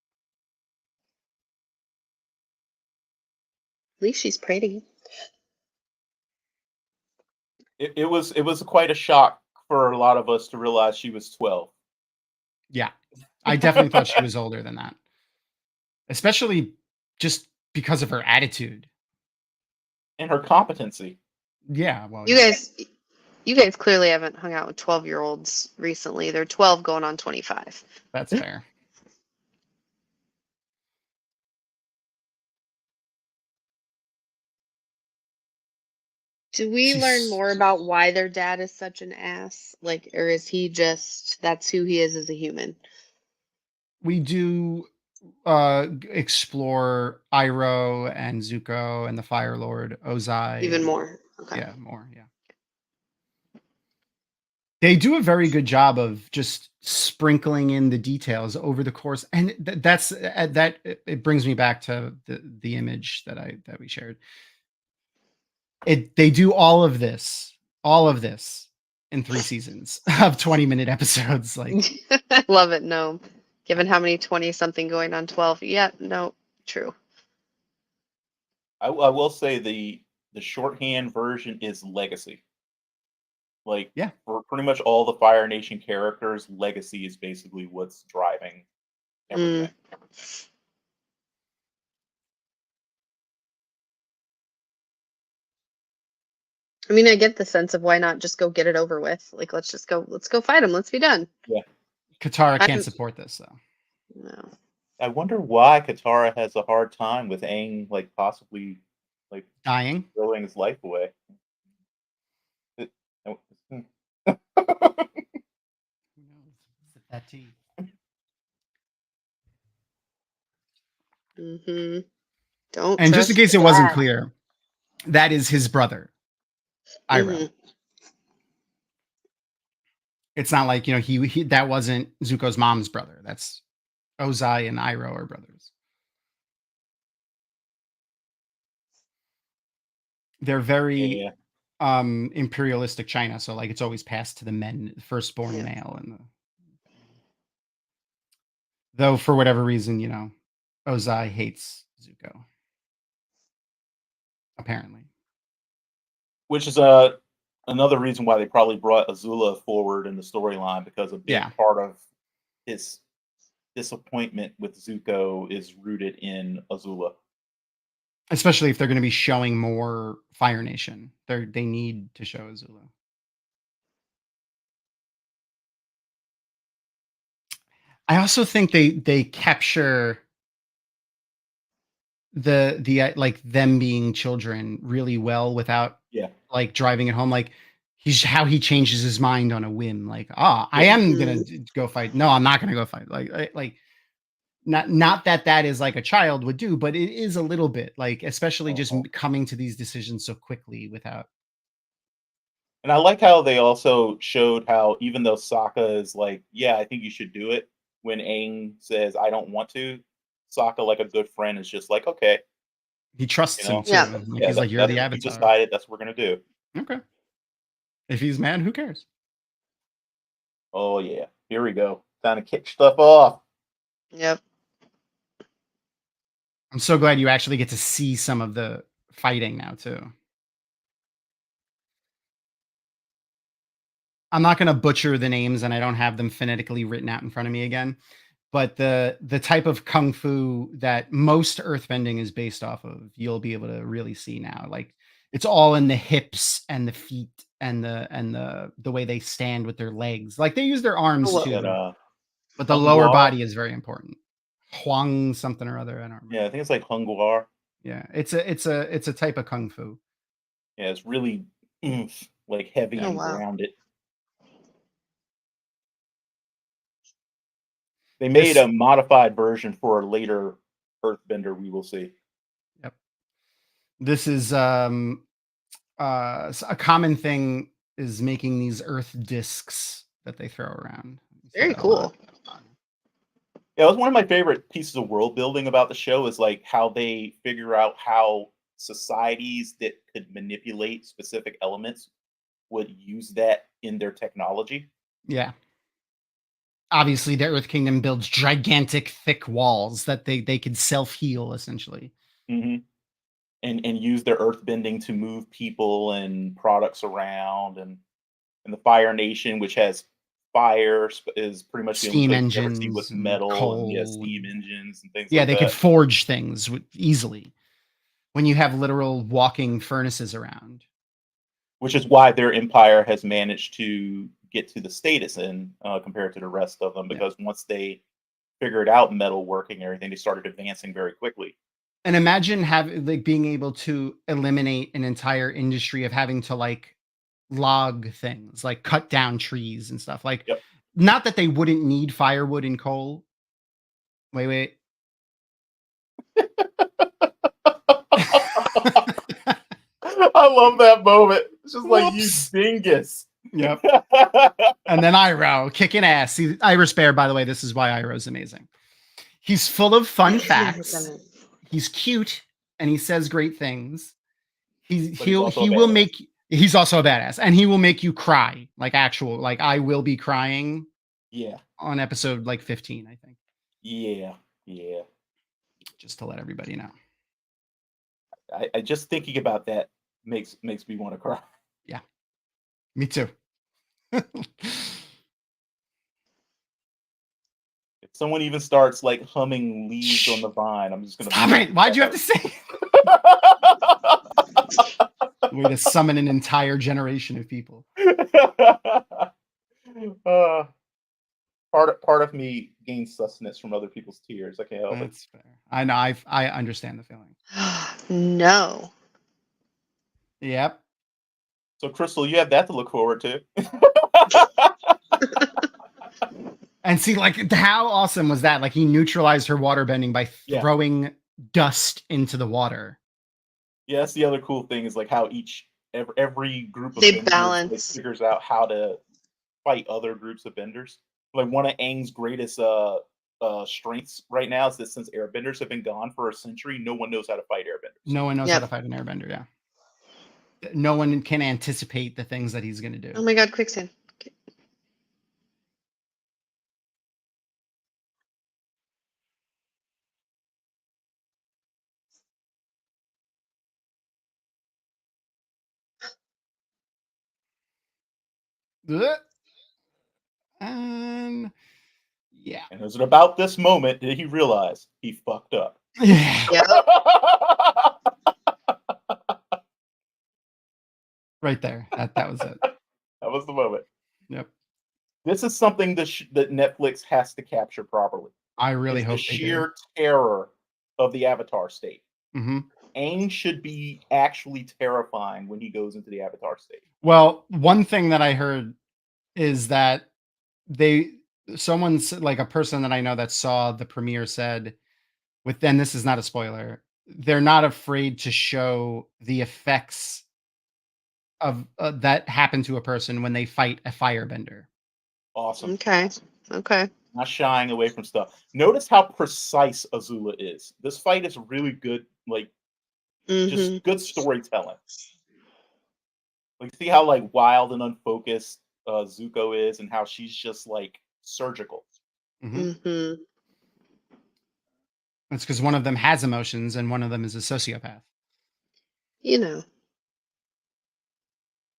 At least she's pretty. It was quite a shock for a lot of us to realize she was 12. Yeah. I definitely thought she was older than that. Especially just because of her attitude. And her competency. Yeah, well, You guys clearly haven't hung out with 12-year-olds recently. They're 12 going on 25. That's fair. Do we learn more about why their dad is such an ass? Like, or is he just, that's who he is as a human? We do explore Iroh and Zuko and the Fire Lord, Ozai. Even more. Okay. Yeah, more, yeah. They do a very good job of just sprinkling in the details over the course, and it brings me back to the image that we shared. They do all of this in 3 seasons of 20-minute episodes. Like, I love it. No, given how many 20-something going on 12. Yeah, no, true. I will say the shorthand version is legacy. Like, yeah, for pretty much all the Fire Nation characters, legacy is basically what's driving everything. I mean, I get the sense of why not just go get it over with. Like, let's go fight him. Let's be done. Yeah. Katara can't support this, though. No. I wonder why Katara has a hard time with Aang, like, possibly, like, dying, throwing his life away. That tea. Don't. And just in trust case it wasn't that. clear, that is his brother, Iroh. Mhm. It's not like, he that wasn't Zuko's mom's brother. That's Ozai and Iroh are brothers. They're very Yeah. imperialistic China, so like it's always passed to the men, firstborn Yeah. male, though for whatever reason, Ozai hates Zuko. Apparently. Which is another reason why they probably brought Azula forward in the storyline, because a big Yeah. part of his disappointment with Zuko is rooted in Azula. Especially if they're going to be showing more Fire Nation. They need to show Azula. I also think they capture the like them being children really well without Yeah. like driving it home. Like how he changes his mind on a whim. Like, I Yeah. am gonna go fight. No, I'm not gonna go fight. Like not that is like a child would do, but it is a little bit like, especially just coming to these decisions so quickly without. And I like how they also showed how, even though Sokka is like, yeah, I think you should do it, when Aang says, I don't want to, Sokka, like a good friend, is just like, okay. He trusts him too. Yeah. Like, he's like, you're the that's what Avatar. we decided, that's what we're going to do. Okay. If he's mad, who cares? Oh, yeah. Here we go. Time to kick stuff off. Yep. I'm so glad you actually get to see some of the fighting now too. I'm not going to butcher the names, and I don't have them phonetically written out in front of me again. But the type of kung fu that most earthbending is based off of, you'll be able to really see now. Like it's all in the hips and the feet and the way they stand with their legs. Like they use their arms Oh, too, That, but the Hung lower Guar? body is very important. Huang something or other. I don't remember. Yeah, I think it's like Hung Guar. Yeah, it's a type of kung fu. Yeah, it's really like heavy Oh, and wow. grounded. They made a modified version for a later Earthbender we will see. Yep. This is a common thing is making these earth discs that they throw around. Very cool. Yeah, it was one of my favorite pieces of world building about the show, is like how they figure out how societies that could manipulate specific elements would use that in their technology. Yeah. Obviously, the Earth Kingdom builds gigantic, thick walls that they could self-heal, essentially. Mm-hmm. And use their earth bending to move people and products around, and the Fire Nation, which has fire, is pretty much the Steam only place you ever see engines with and metal coal and steam engines and things Yeah, like they that. could forge things easily when you have literal walking furnaces around. Which is why their empire has managed to get to the status in compared to the rest of them, because once they figured out metalworking and everything, they started advancing very quickly. And imagine being able to eliminate an entire industry of having to like log things, like cut down trees and stuff. Like, not that they wouldn't need firewood and coal. Wait. I love that moment. It's just like, you dingus. Yep. And then Iroh kicking ass. See, Iroh's Bear, by the way, this is why Iroh's amazing. He's full of fun facts. He's cute and he says great things. He's also a badass, and he will make you cry, like I will be crying. Yeah. On episode like 15, I think. Yeah. Just to let everybody know. I just thinking about that makes me want to cry. Yeah. Me too. If someone even starts like humming Leaves on the Vine, I'm just gonna stop it. Why'd you have to say way to summon an entire generation of people? Part of me gains sustenance from other people's tears. I can't help it. That's fair. I know. I understand the feeling. No. Yep. So, Crystal, you have that to look forward to. And see, like, how awesome was that? Like, he neutralized her waterbending by throwing dust into the water. Yeah, that's the other cool thing is like how every group of They benders balance. figures out how to fight other groups of benders. Like one of Aang's greatest strengths right now is that since airbenders have been gone for a century, no one knows how to fight airbenders. No one knows how Yep. to fight an airbender. Yeah. No one can anticipate the things that he's going to do. Oh my god, quicksand. Okay. And yeah. And it was at about this moment that he realized he fucked up. Yeah. Yep. Right there. That was it. That was the moment. Yep. This is something that Netflix has to capture properly. I really It's hope the they do. sheer terror of the Avatar state. Mm-hmm. Aang should be actually terrifying when he goes into the Avatar state. Well, one thing that I heard is that someone's like a person that I know that saw the premiere said, then this is not a spoiler, they're not afraid to show the effects of that happen to a person when they fight a firebender. Awesome. Okay. Not shying away from stuff. Notice how precise Azula is. This fight is really good, like just good storytelling. Like see how like wild and unfocused Zuko is and how she's just like surgical. Mm-hmm. It's because one of them has emotions and one of them is a sociopath. You know.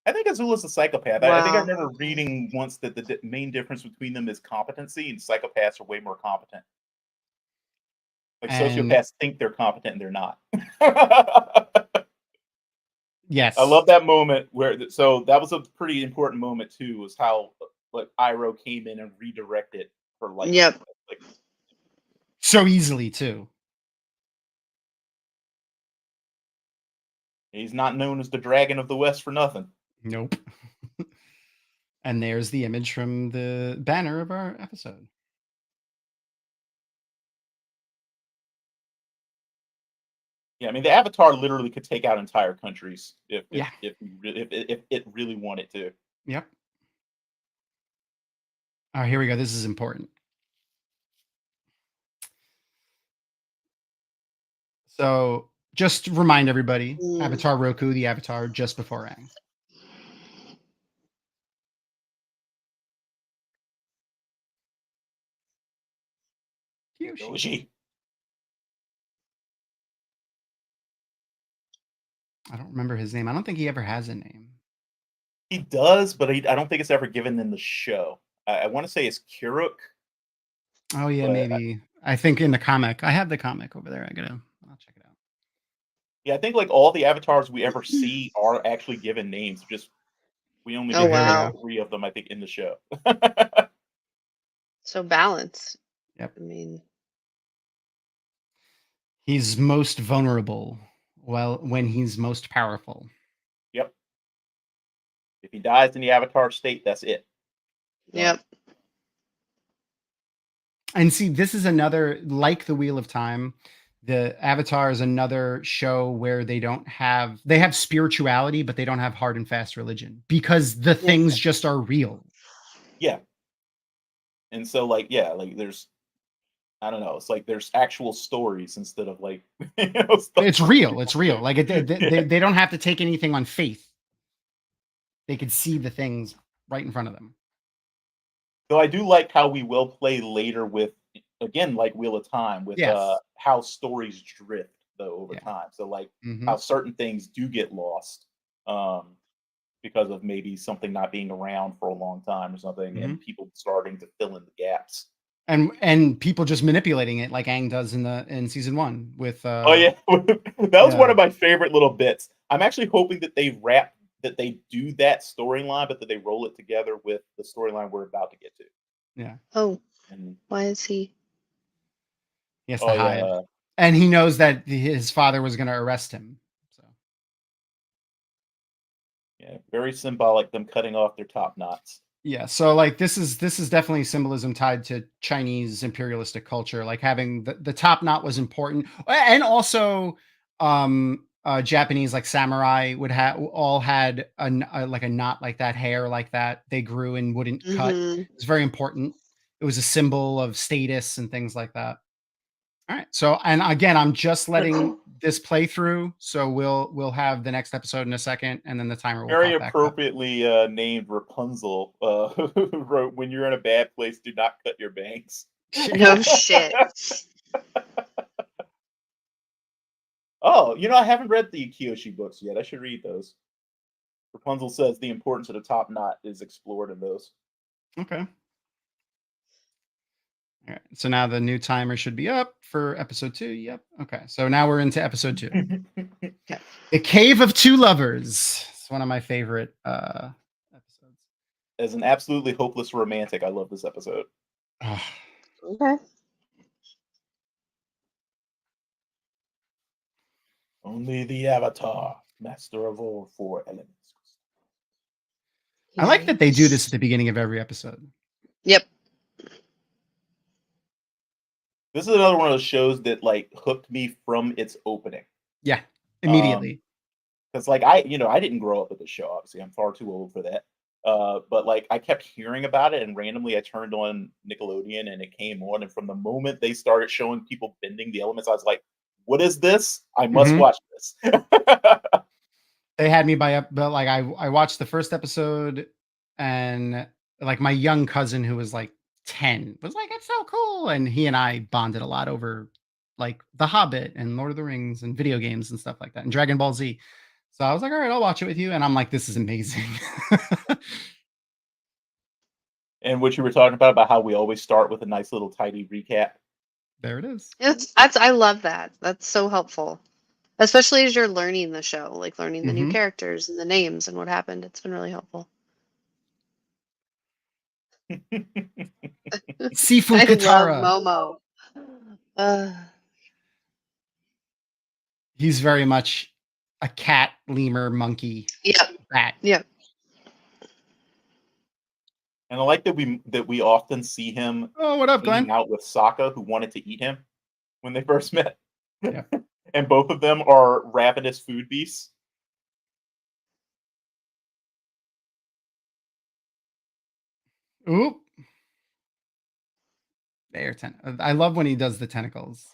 I think Azula's a psychopath. Wow. I think I remember reading once that the main difference between them is competency, and psychopaths are way more competent. Like sociopaths think they're competent and they're not. Yes. I love that moment where, so that was a pretty important moment too, was how like Iroh came in and redirected her life. Yep. Like, so easily too. He's not known as the Dragon of the West for nothing. Nope. And there's the image from the banner of our episode. Yeah, I mean the Avatar literally could take out entire countries if Yeah. if it really wanted to. Yep. All right, here we go. This is important. So just to remind everybody, Avatar Roku, the Avatar just before Aang. Yoshi. I don't remember his name. I don't think he ever has a name. He does, but I don't think it's ever given in the show. I want to say it's Kuruk. Oh yeah, maybe. I think in the comic. I have the comic over there. I'll check it out. Yeah, I think like all the avatars we ever see are actually given names. Just we only get 3 of them, I think, in the show. So balanced. Yep. I mean, he's most vulnerable. Well, when he's most powerful. Yep. If he dies in the Avatar state, that's it. Yep. And see, this is another, like the Wheel of Time, the Avatar is another show where they have spirituality, but they don't have hard and fast religion because the things just are real. Yeah. And so like, there's, I don't know, it's like there's actual stories instead of like, it's real. It's real. Like they don't have to take anything on faith. They could see the things right in front of them. Though I do like how we will play later with, again, like Wheel of Time, with how stories drift though over time. So like how certain things do get lost because of maybe something not being around for a long time or something, and people starting to fill in the gaps. And people just manipulating it like Aang does in season 1 with oh yeah, that was one of my favorite little bits. I'm actually hoping that they do that storyline, but that they roll it together with the storyline we're about to get to. Yeah. Oh, and why is he? He has to hide. Yeah. And he knows that his father was going to arrest him. So. Yeah, very symbolic, them cutting off their top knots. Yeah, so like this is definitely symbolism tied to Chinese imperialistic culture. Like having the top knot was important, and also Japanese like samurai would have all had like a knot like that, hair like that. They grew and wouldn't cut. Hmm. It was very important. It was a symbol of status and things like that. All right. So, and again, I'm just letting this play through. So we'll have the next episode in a second, and then the timer will Very pop back up. appropriately named Rapunzel wrote, "When you're in a bad place, do not cut your bangs." No shit. Oh, I haven't read the Kiyoshi books yet. I should read those. Rapunzel says the importance of the top knot is explored in those. Okay. All right. So now the new timer should be up for episode 2. Yep. Okay. So now we're into episode 2. The Cave of Two Lovers. It's one of my favorite episodes. As an absolutely hopeless romantic, I love this episode. Okay. Only the Avatar, master of all 4 elements. I like that they do this at the beginning of every episode. Yep. This is another one of those shows that like hooked me from its opening. Yeah, immediately. Because like I didn't grow up with this show. Obviously, I'm far too old for that. But like I kept hearing about it, and randomly I turned on Nickelodeon, and it came on. And from the moment they started showing people bending the elements, I was like, "What is this? I must watch this." They had me but like I watched the first episode, and like my young cousin who was like 10 was like, "It's so cool," and he and I bonded a lot over like The Hobbit and Lord of the Rings and video games and stuff like that, and Dragon Ball Z. So I was like, "All right, I'll watch it with you," and I'm like, "This is amazing." And what you were talking about how we always start with a nice little tidy recap. There it is. I love that. That's so helpful. Especially as you're learning the show, like learning the new characters and the names and what happened. It's been really helpful. Sifu I Katara. love Momo. He's very much a cat, lemur, monkey, bat. Yep. And I like that we often see him Oh, what up, Glenn? hanging out with Sokka, who wanted to eat him when they first met. Yeah. And both of them are ravenous food beasts. Oop. I love when he does the tentacles.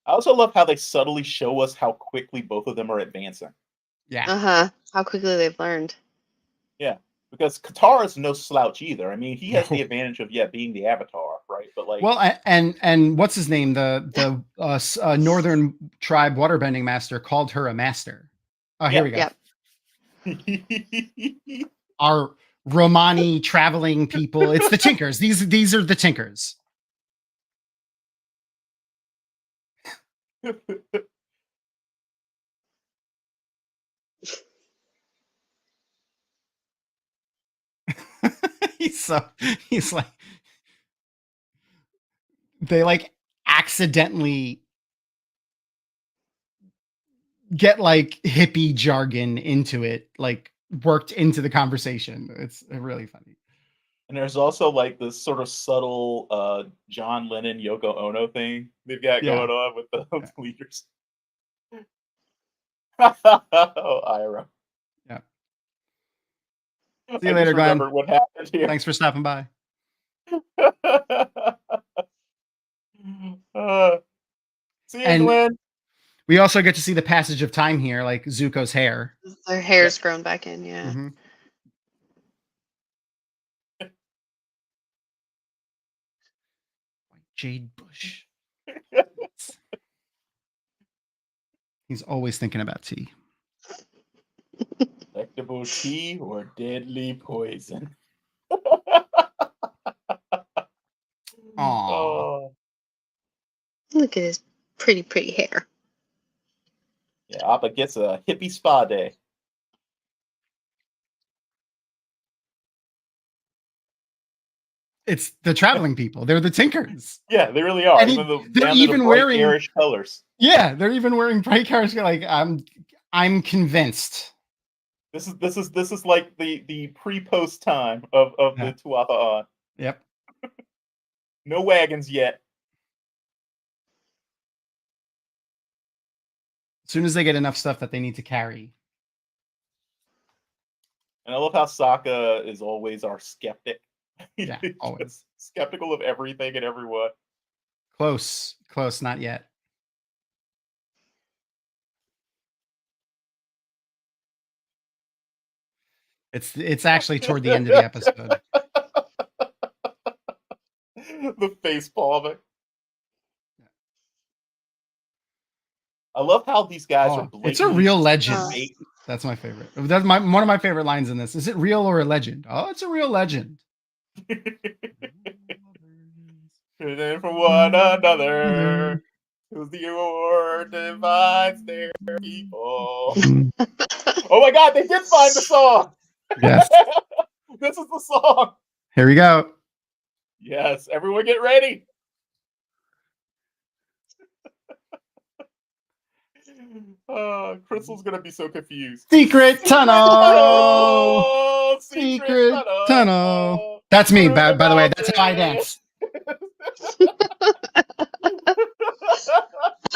I also love how they subtly show us how quickly both of them are advancing. Yeah. How quickly they've learned. Yeah. Because Katara's no slouch either. I mean, he has the advantage of being the Avatar, right? But like, well, and what's his name? The northern tribe waterbending master called her a master. Oh, here we go. Yep. Our Romani traveling people. It's the Tinkers. These are the Tinkers. he's like, they like accidentally get like hippie jargon into it, like worked into the conversation. It's really funny. And there's also like this sort of subtle John Lennon, Yoko Ono thing they've got going on with the leaders. Oh, Ira. Yeah. See you later, Glenn. What happened here. Thanks for stopping by. See you, Glenn. We also get to see the passage of time here, like Zuko's hair. Their hair's grown back in, yeah. Mm-hmm. Jade Bush. He's always thinking about tea. Delectable tea or deadly poison. Aww. Oh. Look at his pretty hair. Yeah, Appa gets a hippie spa day. It's the traveling people. They're the Tinkers. Yeah, they really are. And they're even wearing garish colors. Yeah, they're even wearing bright colors. Like I'm convinced This is like the pre-post time of Yeah. the Tuatha on. Yep. No wagons yet. As soon as they get enough stuff that they need to carry. And I love how Sokka is always our skeptic. Yeah, He's always. just skeptical of everything and everyone. Close, not yet. It's actually toward the end of the episode. The face palming. I love how these guys are blatantly. It's a real legend. Fake. That's my favorite. That's one of my favorite lines in this. Is it real or a legend? Oh, it's a real legend. And from one another, who's the war divides their people. Oh my God, they did find the song. Yes. This is the song. Here we go. Yes, everyone get ready. Crystal's gonna be so confused. Secret tunnel. Oh, Secret tunnel. That's me, by the way. That's how I dance.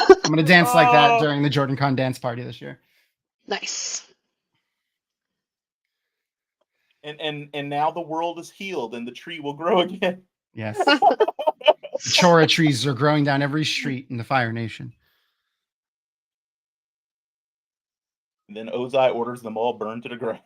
I'm gonna dance like that during the Jordan Con dance party this year. Nice. And now the world is healed and the tree will grow again. Yes. The Chora trees are growing down every street in the Fire Nation. And then Ozai orders them all burned to the ground.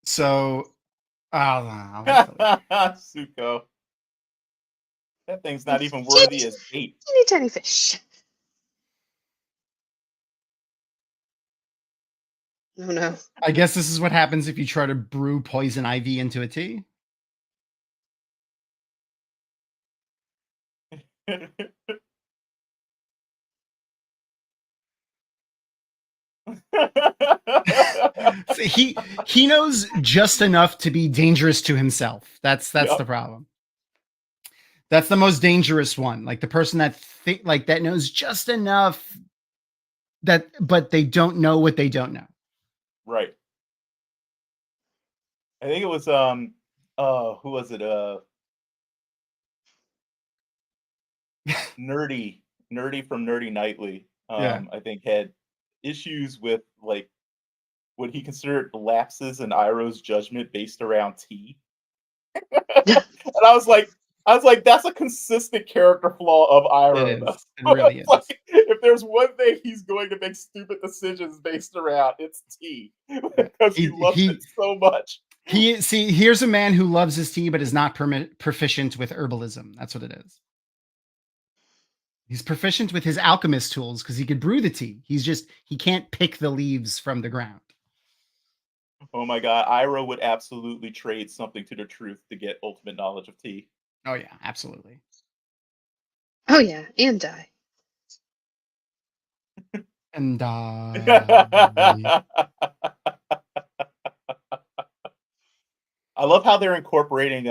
So, Suko. That thing's not even worthy as bait. Teeny tiny fish. Oh no. I guess this is what happens if you try to brew poison ivy into a tea. So he knows just enough to be dangerous to himself. That's Yep. the problem. That's the most dangerous one. Like the person that that knows just enough but they don't know what they don't know. Right. I think it was who was it? Nerdy from Nerdy Nightly. Yeah. I think had issues with like what he considered lapses in Iroh's judgment based around tea. And I was like, that's a consistent character flaw of Iroh. It is. It really is. Like, if there's one thing he's going to make stupid decisions based around, it's tea. Because he loves it so much. Here's a man who loves his tea but is not proficient with herbalism. That's what it is. He's proficient with his alchemist tools because he could brew the tea. He can't pick the leaves from the ground. Oh my God, Iroh would absolutely trade something to the truth to get ultimate knowledge of tea. Oh yeah, absolutely. Oh yeah, and die. And I love how they're incorporating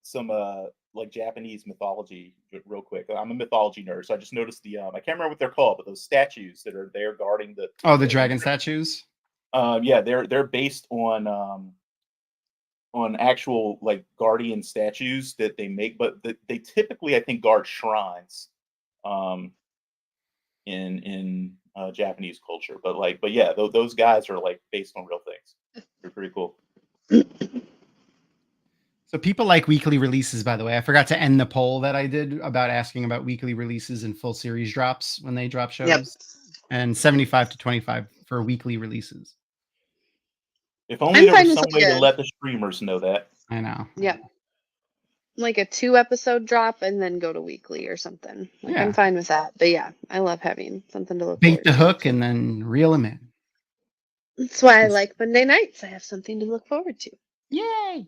some like Japanese mythology real quick. I'm a mythology nerd, so I just noticed the I can't remember what they're called, but those statues that are there guarding the the dragon statues. Yeah, they're based on actual like guardian statues that they make, but they typically I think guard shrines in Japanese culture. But yeah, those guys are like based on real things. They're pretty cool. So people like weekly releases, by the way. I forgot to end the poll that I did about asking about weekly releases and full series drops when they drop shows. Yep. And 75 to 25 for weekly releases. If only there was some way to let the streamers know that. I know. Yep. Like a 2-episode drop and then go to weekly or something. Like, Yeah. I'm fine with that. But yeah, I love having something to look Bait forward the to. hook and then reel them in. That's why I like Monday nights. I have something to look forward to. Yay!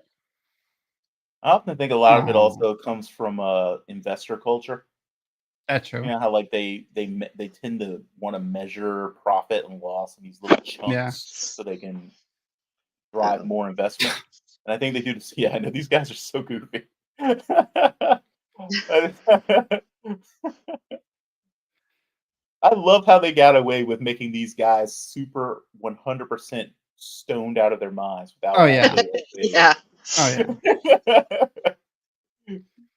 I often think a lot of it also comes from investor culture. That's true. You know how like they tend to want to measure profit and loss in these little chunks so they can drive more investment. And I think they do this. Yeah, I know these guys are so goofy. I love how they got away with making these guys super 100% stoned out of their minds without Oh, yeah. actually Yeah. Oh, yeah.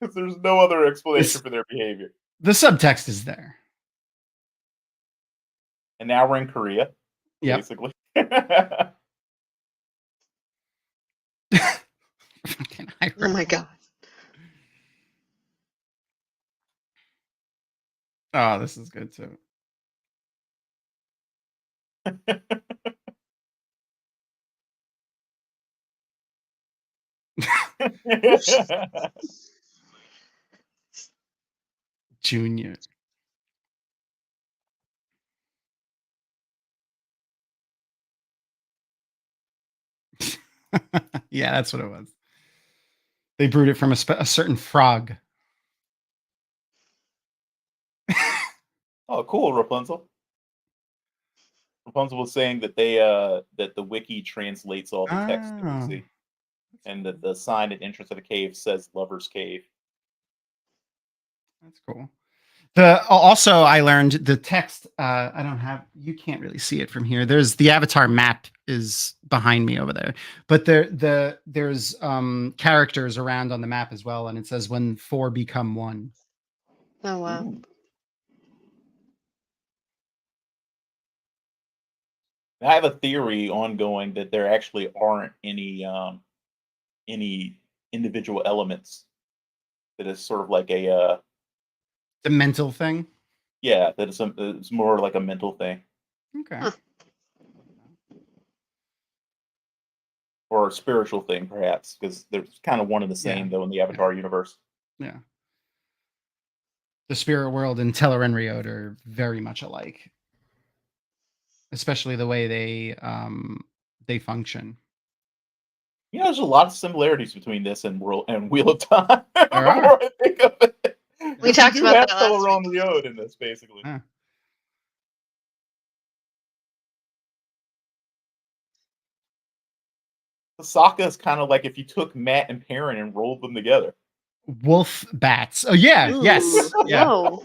Because there's no other explanation This- for their behavior. The subtext is there. And now we're in Korea, Yep. basically. Fucking Oh Ira. my god. Oh, this is good too. Junior. Yeah, that's what it was. They brewed it from a certain frog. Oh, cool, Rapunzel. Rapunzel was saying that that the wiki translates all the text that we Oh, see, and that the sign at entrance of the cave says "Lover's Cave." that's cool. Also, I learned the text. I don't have. You can't really see it from here. There's the avatar map is behind me over there, but there's characters around on the map as well, and it says when four become one. Oh wow. Ooh. I have a theory ongoing that there actually aren't any individual elements. That is sort of like a The mental thing. yeah. That it's more like a mental thing Okay. Huh. or a spiritual thing, perhaps, because they're kind of one and the same Yeah. though in the Avatar universe. Yeah. The spirit world and Tel'aran'rhiod are very much alike, especially the way they function. You know, there's a lot of similarities between this and Wheel of Time. There The are. more I think of it. We talked do about have that last Tel'aran'rhiod in this, basically. Yeah. Sokka is kind of like if you took Matt and Perrin and rolled them together. Wolf bats. Oh yeah, yes, Ooh, yeah. whoa.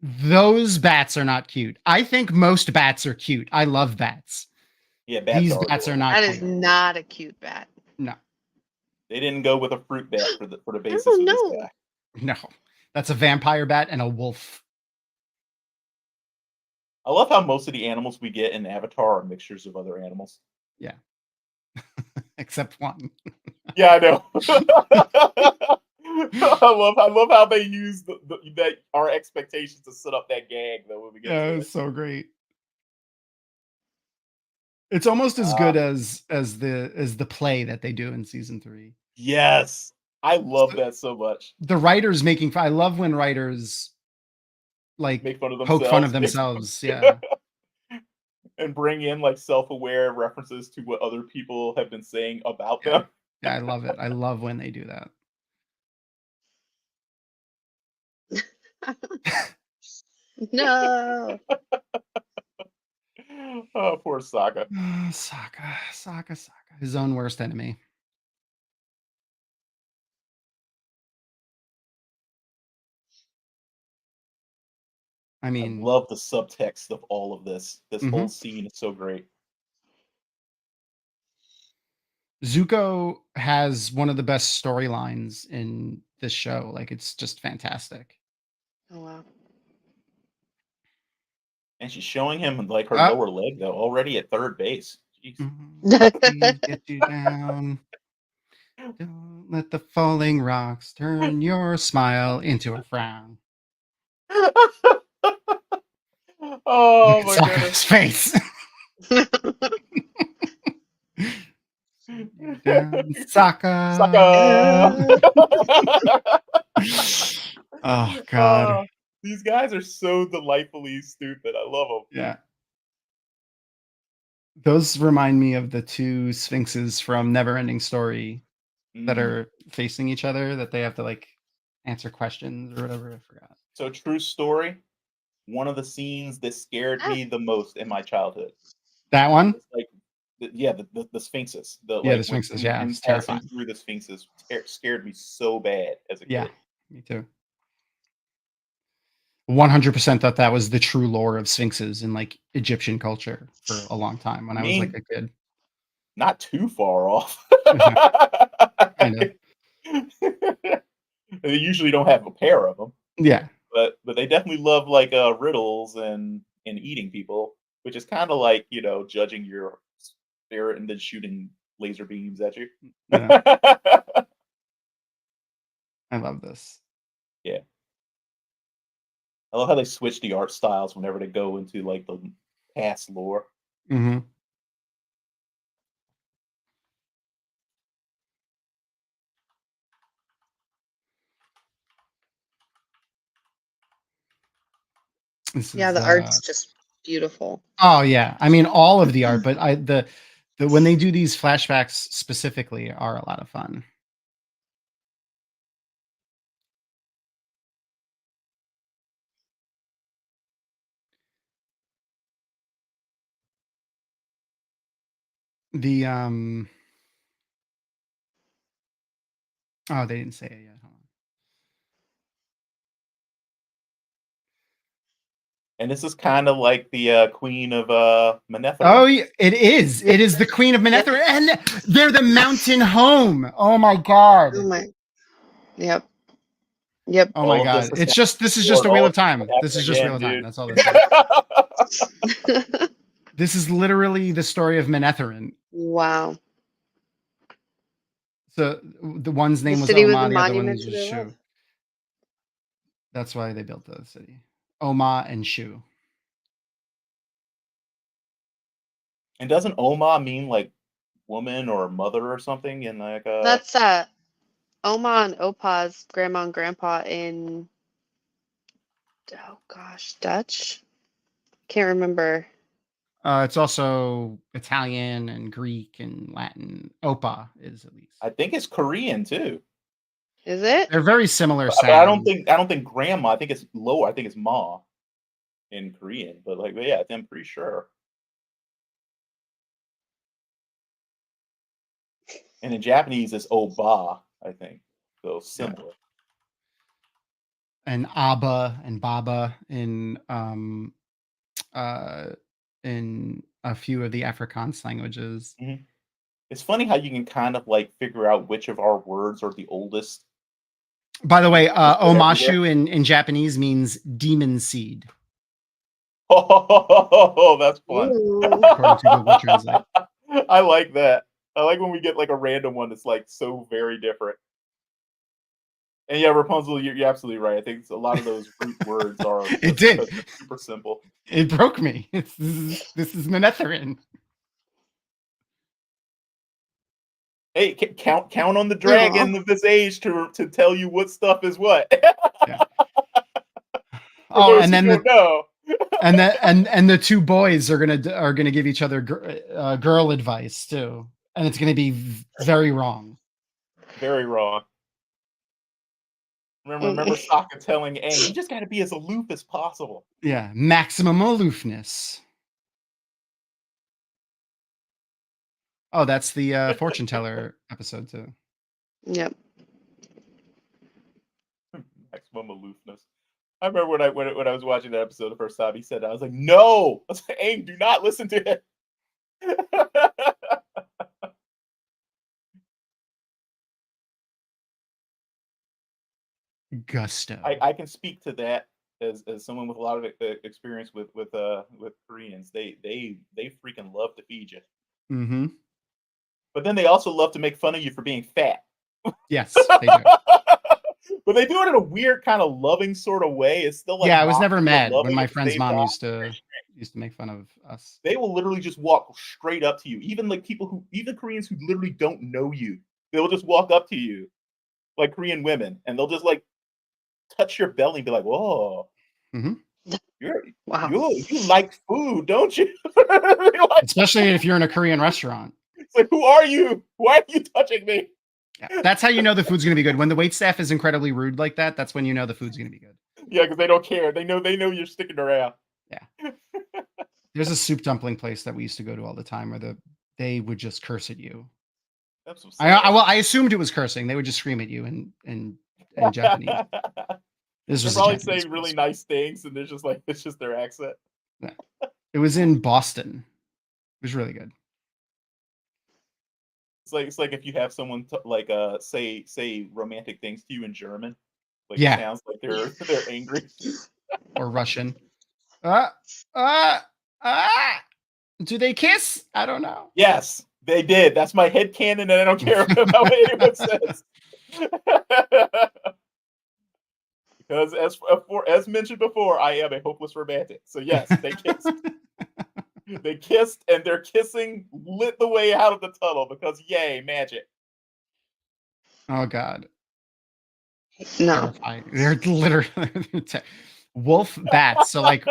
Those bats are not cute. I think most bats are cute. I love bats. Yeah, bats These are bats are adorable. not That cute. is not a cute bat. No, They didn't go with a fruit bat for the basis Oh of this no. guy. no. That's a vampire bat and a wolf. I love how most of the animals we get in Avatar are mixtures of other animals. Yeah. Except one. Yeah, I know. I love how they use that our expectations to set up that gag though when we get Yeah, to it's it. so great. It's almost as good as the play that they do in season 3. Yes, I love So- that so much. The writers making I love when writers like Make fun of poke fun of themselves. themselves. Yeah. And bring in like self-aware references to what other people have been saying about Yeah. them. Yeah, I love it. I love when they do that. No. Oh, poor Sokka. Sokka. His own worst enemy. I I mean, love the subtext of all of this. This whole Mhm. scene is so great. Zuko has one of the best storylines in this show. Like, it's just fantastic. Oh wow. And she's showing him like her Ah. lower leg though, already at third base. Jeez. Please get you down. Don't let the falling rocks turn your smile into a frown. Oh Look my at goodness. Sokka's face. Down, Sokka. Sokka. Oh God. These guys are so delightfully stupid. I love them. Yeah. Those remind me of the two sphinxes from Neverending Story that are facing each other that they have to like answer questions or whatever. I forgot. So true story. One of the scenes that scared me the most in my childhood. That one? It's like the sphinxes. The sphinxes. Yeah, it's passing terrifying. through the sphinxes scared me so bad as a Yeah, kid. me too. 100% thought that was the true lore of sphinxes in like Egyptian culture for a long time when I was like a kid. Not too far off. Kind of. They usually don't have a pair of them, Yeah. but they definitely love like riddles and eating people, which is kind of like judging your spirit and then shooting laser beams at you. Yeah. I love this. Yeah. I love how they switch the art styles whenever they go into like the past lore. Mm-hmm. Yeah, the art's just beautiful. Oh yeah, I mean all of the art, but the when they do these flashbacks specifically are a lot of fun. The oh, they didn't say it yet. Hold on. And this is kind of like the queen of Manetheren. Oh, yeah, it is. It is the Queen of Manetheren, and they're the mountain home. Oh my god. Oh my. Yep. Yep. Oh my All of god. this This is just a Wheel of Time. This is just Wheel of Time. That's all this is. This is literally the story of Manetheren. Wow. So the one's name was city was Oma, a the other one monument was to just their Shu. love. That's why they built the city. Oma and Shu. And doesn't Oma mean like woman or mother or something in like That's Oma and Opa's grandma and grandpa in Dutch. Can't remember. It's also Italian and Greek and Latin. Opa is at least. I think it's Korean too. Is it? They're very similar But sounds. I don't think grandma. I think it's lower. I think it's ma in Korean. But yeah, I'm pretty sure. And in Japanese, it's oba. I think so similar. Yeah. And Abba and Baba in a few of the Afrikaans languages. Mm-hmm. It's funny how you can kind of like figure out which of our words are the oldest. By the way, Omashu in Japanese means demon seed. Oh, that's fun. According to Google Translate. I like that. I like when we get like a random one that's like so very different. And yeah, Rapunzel, you're absolutely right. I think a lot of those root words are It did. super simple. It broke me. This is Manetheren. Hey, count on the dragon of this age to tell you what stuff is what. Yeah. Oh, and then the two boys are gonna give each other girl advice too, and it's gonna be very wrong. Very wrong. Remember Sokka telling Aang, you just got to be as aloof as possible. Yeah, maximum aloofness. Oh, that's the fortune teller episode too. Yep. Maximum aloofness. I remember when I was watching that episode the first time, he said that. I was like, no! I was like, Aang, do not listen to it. Gusto. I can speak to that as someone with a lot of experience with Koreans. They freaking love to feed you. Mm-hmm. But then they also love to make fun of you for being fat. Yes, they do. But they do it in a weird kind of loving sort of way. It's still like, yeah, I was never mad when my at the friend's same mom time. used to make fun of us. They will literally just walk straight up to you. Even like even Koreans who literally don't know you, they'll just walk up to you, like Korean women, and they'll just like touch your belly and be like, "Whoa, Mm-hmm. Wow. You like food, don't you?" Especially if you're in a Korean restaurant. It's like, who are you? Why are you touching me? Yeah, that's how you know the food's going to be good. When the waitstaff is incredibly rude like that, that's when you know the food's going to be good. Yeah, because they don't care. They know you're sticking around. Yeah. There's a soup dumpling place that we used to go to all the time where they they would just curse at you. That's what's I assumed it was cursing. They would just scream at you in Japanese. This They was a probably Japanese say really place. nice things, and they're just like it's just their accent. It was in Boston. It was really good. It's like if you have someone say romantic things to you in German, like Yeah. it sounds like they're angry. Or Russian. Do they kiss? I don't know. Yes, they did. That's my headcanon, and I don't care about what anyone says. Because as mentioned before, I am a hopeless romantic. So yes, they kissed. They kissed, and their kissing lit the way out of the tunnel because yay, magic. Oh God. No. Terrifying. They're literally wolf bats. So like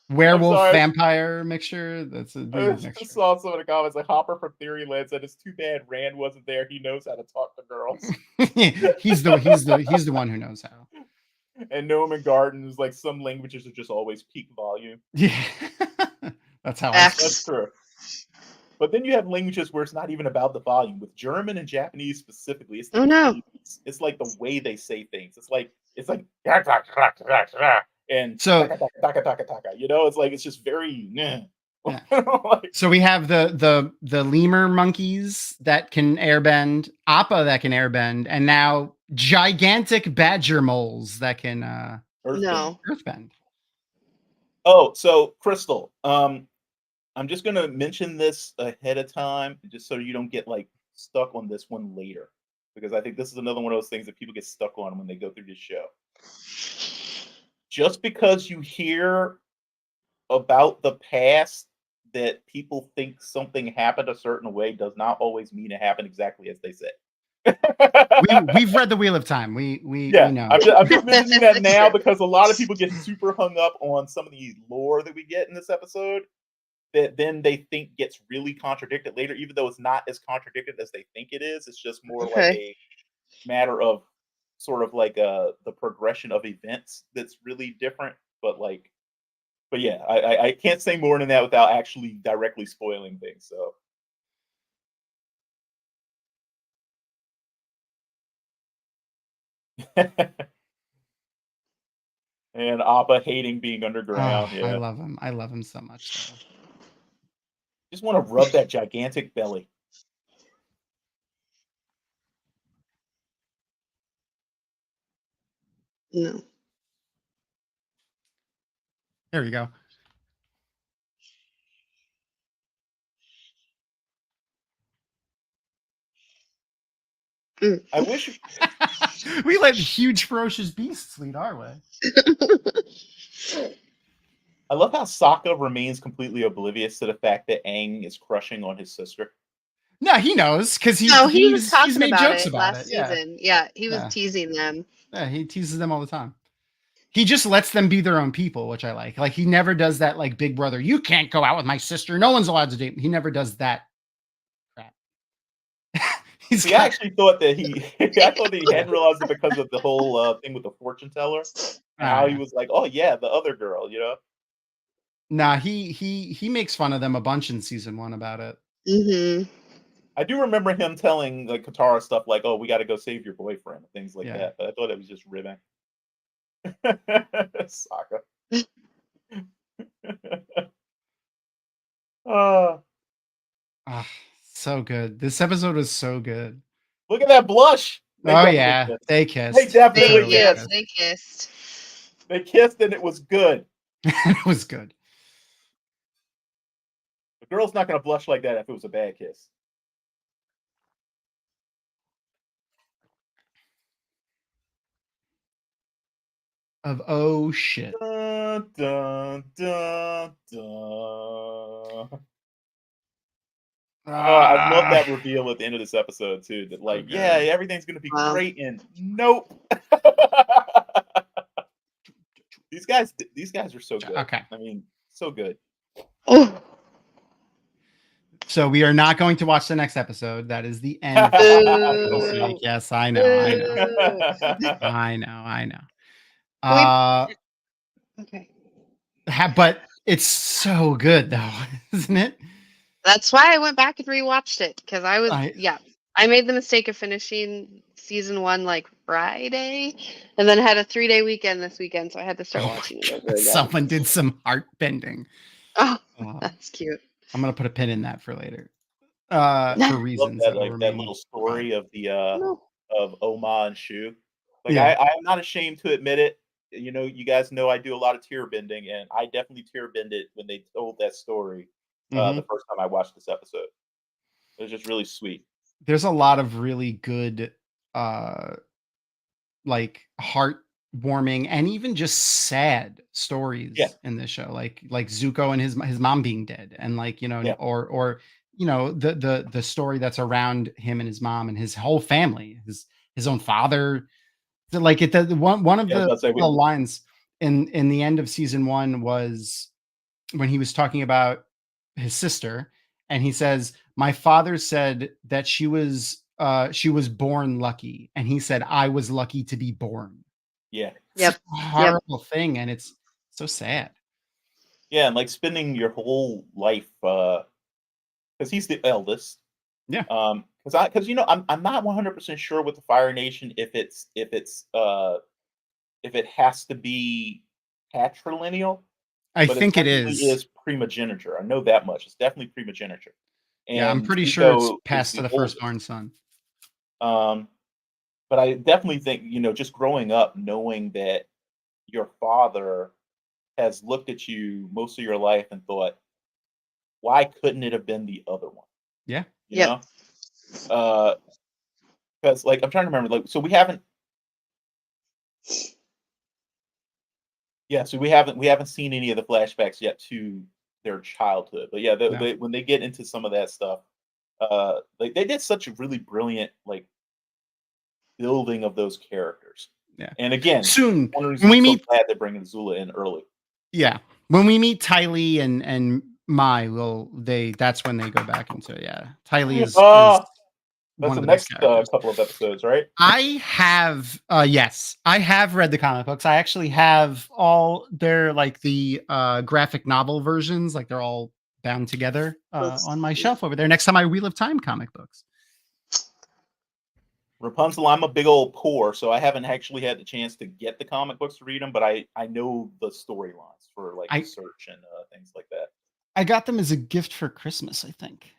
werewolf sorry. vampire mixture. That's a I weird just mixture. saw some of the comments like Hopper from Theoryland said it's too bad Rand wasn't there. He knows how to talk to girls. he's the one who knows how. And Noam Garden is like some languages are just always peak volume. Yeah. That's how I Facts. feel. That's true. But then you have languages where it's not even about the volume. With German and Japanese specifically, it's Oh, no. it's like the way they say things. It's like and So- taka, taka. You know, it's like it's just very Yeah. like, So we have the lemur monkeys that can airbend, Appa that can airbend, and now gigantic badger moles that can earthbend. No. earthbend. Oh, so Crystal, I'm just gonna mention this ahead of time, just so you don't get like stuck on this one later, because I think this is another one of those things that people get stuck on when they go through this show. Just because you hear about the past that people think something happened a certain way does not always mean it happened exactly as they say. We've read the Wheel of Time. We Yeah, know. I'm just mentioning that now because a lot of people get super hung up on some of the lore that we get in this episode that then they think gets really contradicted later, even though it's not as contradicted as they think it is. It's just more like Okay. a matter of sort of like the progression of events that's really different. But yeah, I can't say more than that without actually directly spoiling things. So and Appa hating being underground. Oh, Yeah, I love him. I love him so much. Though. just want to rub that gigantic belly. No. There we go. I wish We let huge ferocious beasts lead our way. I love how Sokka remains completely oblivious to the fact that Aang is crushing on his sister. No, he knows because No, he was he's talking made about jokes it about last it. Yeah. season. Yeah, he was Yeah. teasing them. Yeah, he teases them all the time. He just lets them be their own people, which I like. Like he never does that like big brother, you can't go out with my sister. No one's allowed to date. He never does that crap. See, I actually thought that I thought that he hadn't realized it because of the whole thing with the fortune teller. And how he was like, oh yeah, the other girl, you know? Nah, he makes fun of them a bunch in season 1 about it. Mm-hmm. I do remember him telling like Katara stuff like, "Oh, we got to go save your boyfriend," and things like Yeah. that. But I thought it was just ribbing. Sokka. Ah, so good. This episode was so good. Look at that blush. They Oh definitely yeah, kissed. they kissed. They definitely Totally Yes, kissed. they kissed. They kissed, and it was good. It was good. The girl's not going to blush like that if it was a bad kiss. Of oh shit. Dun, dun, dun, dun. I love that reveal at the end of this episode too. That like, good. yeah, everything's gonna be Wow. great, and nope. These guys are so good. Okay. I mean, so good. Oh. So we are not going to watch the next episode. That is the end. Boo. Yes, I know. I know. Okay. But it's so good though, isn't it? That's why I went back and rewatched it, because I I made the mistake of finishing season 1 like Friday, and then had a 3-day weekend this weekend, so I had to start oh my watching it over God, again. someone did some heart bending. Oh, Uh, that's cute. I'm gonna put a pin in that for later. For Love reasons that that will like that remain little private. story of the No. of Oma and Shu. Like Yeah. I'm not ashamed to admit it. You know, you guys know I do a lot of tear bending, and I definitely tear bended when they told that story Mhm. the first time I watched this episode. It was just really sweet. There's a lot of really good, uh, like heartwarming and even just sad Yeah, stories in this show, like Zuko and his mom being dead, and like yeah, or the story that's around him and his mom and his whole family, his own father. Like the one of yeah. I was about to say, the lines in the end of season 1 was when he was talking about his sister, and he says, "My father said that she was born lucky," and he said, "I was lucky to be born." yeah, It's such Yep. a Yep. horrible thing, and it's so sad. yeah, and like spending your whole life because he's the eldest. Yeah. Because I'm not 100% sure with the Fire Nation if it has to be patrilineal, I but it think it technically is. is primogeniture. I know that much. It's definitely primogeniture. Yeah, I'm And pretty sure it's Zuko is passed to the the oldest. firstborn son. Um, but I definitely think, just growing up knowing that your father has looked at you most of your life and thought, why couldn't it have been the other one? Yeah. You Yep. know? Because like I'm trying to remember, like so we haven't we haven't seen any of the flashbacks yet to their childhood. But yeah, No. when they get into some of that stuff, like they did such a really brilliant like building of those characters. Yeah. And again, Soon, one reason when we I'm so meet glad they're bringing Zula in early. yeah, when we meet Tylee and Mai, that's when they go back into it. Yeah. Tylee is That's one the of the best next characters. couple of episodes, right? I have yes, I have read the comic books. I actually have all their like the graphic novel versions, like they're all bound together on my shelf over there next to my Wheel of Time comic books. Rapunzel, I'm a big old poor, so I haven't actually had the chance to get the comic books to read them, but I know the storylines for like the I search and things like that. I got them as a gift for Christmas, I think,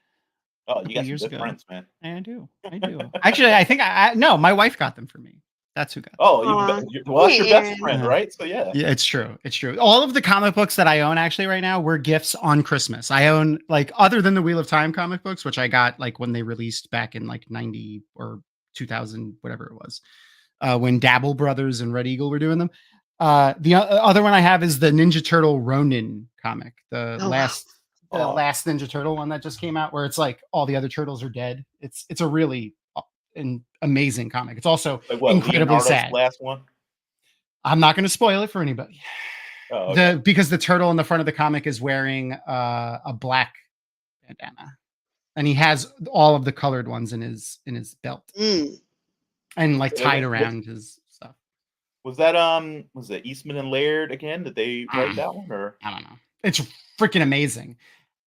Oh, a you couple got some years good ago. friends, man. I do. I do. Actually, I think no, my wife got them for me. That's who got them. Oh, even Aw. well, that's your Hey, best Aaron. friend, right? So yeah. Yeah, it's true. It's true. All of the comic books that I own actually right now were gifts on Christmas. I own like other than the Wheel of Time comic books, which I got like when they released back in like 90 or 2000, whatever it was, when Dabble Brothers and Red Eagle were doing them. Other one I have is the Ninja Turtle Ronin comic, Oh wow. the Oh, last Ninja Turtle one that just came out, where it's like all the other turtles are dead. It's a really an amazing comic. It's also like what? incredibly Leonardo's sad. last one? I'm not going to spoil it for anybody. Oh, okay. Because the turtle in the front of the comic is wearing a black bandana, and he has all of the colored ones in his belt Mm. and like tied Was around his stuff. was it Eastman and Laird again? Did they write that one or? I don't know. It's freaking amazing,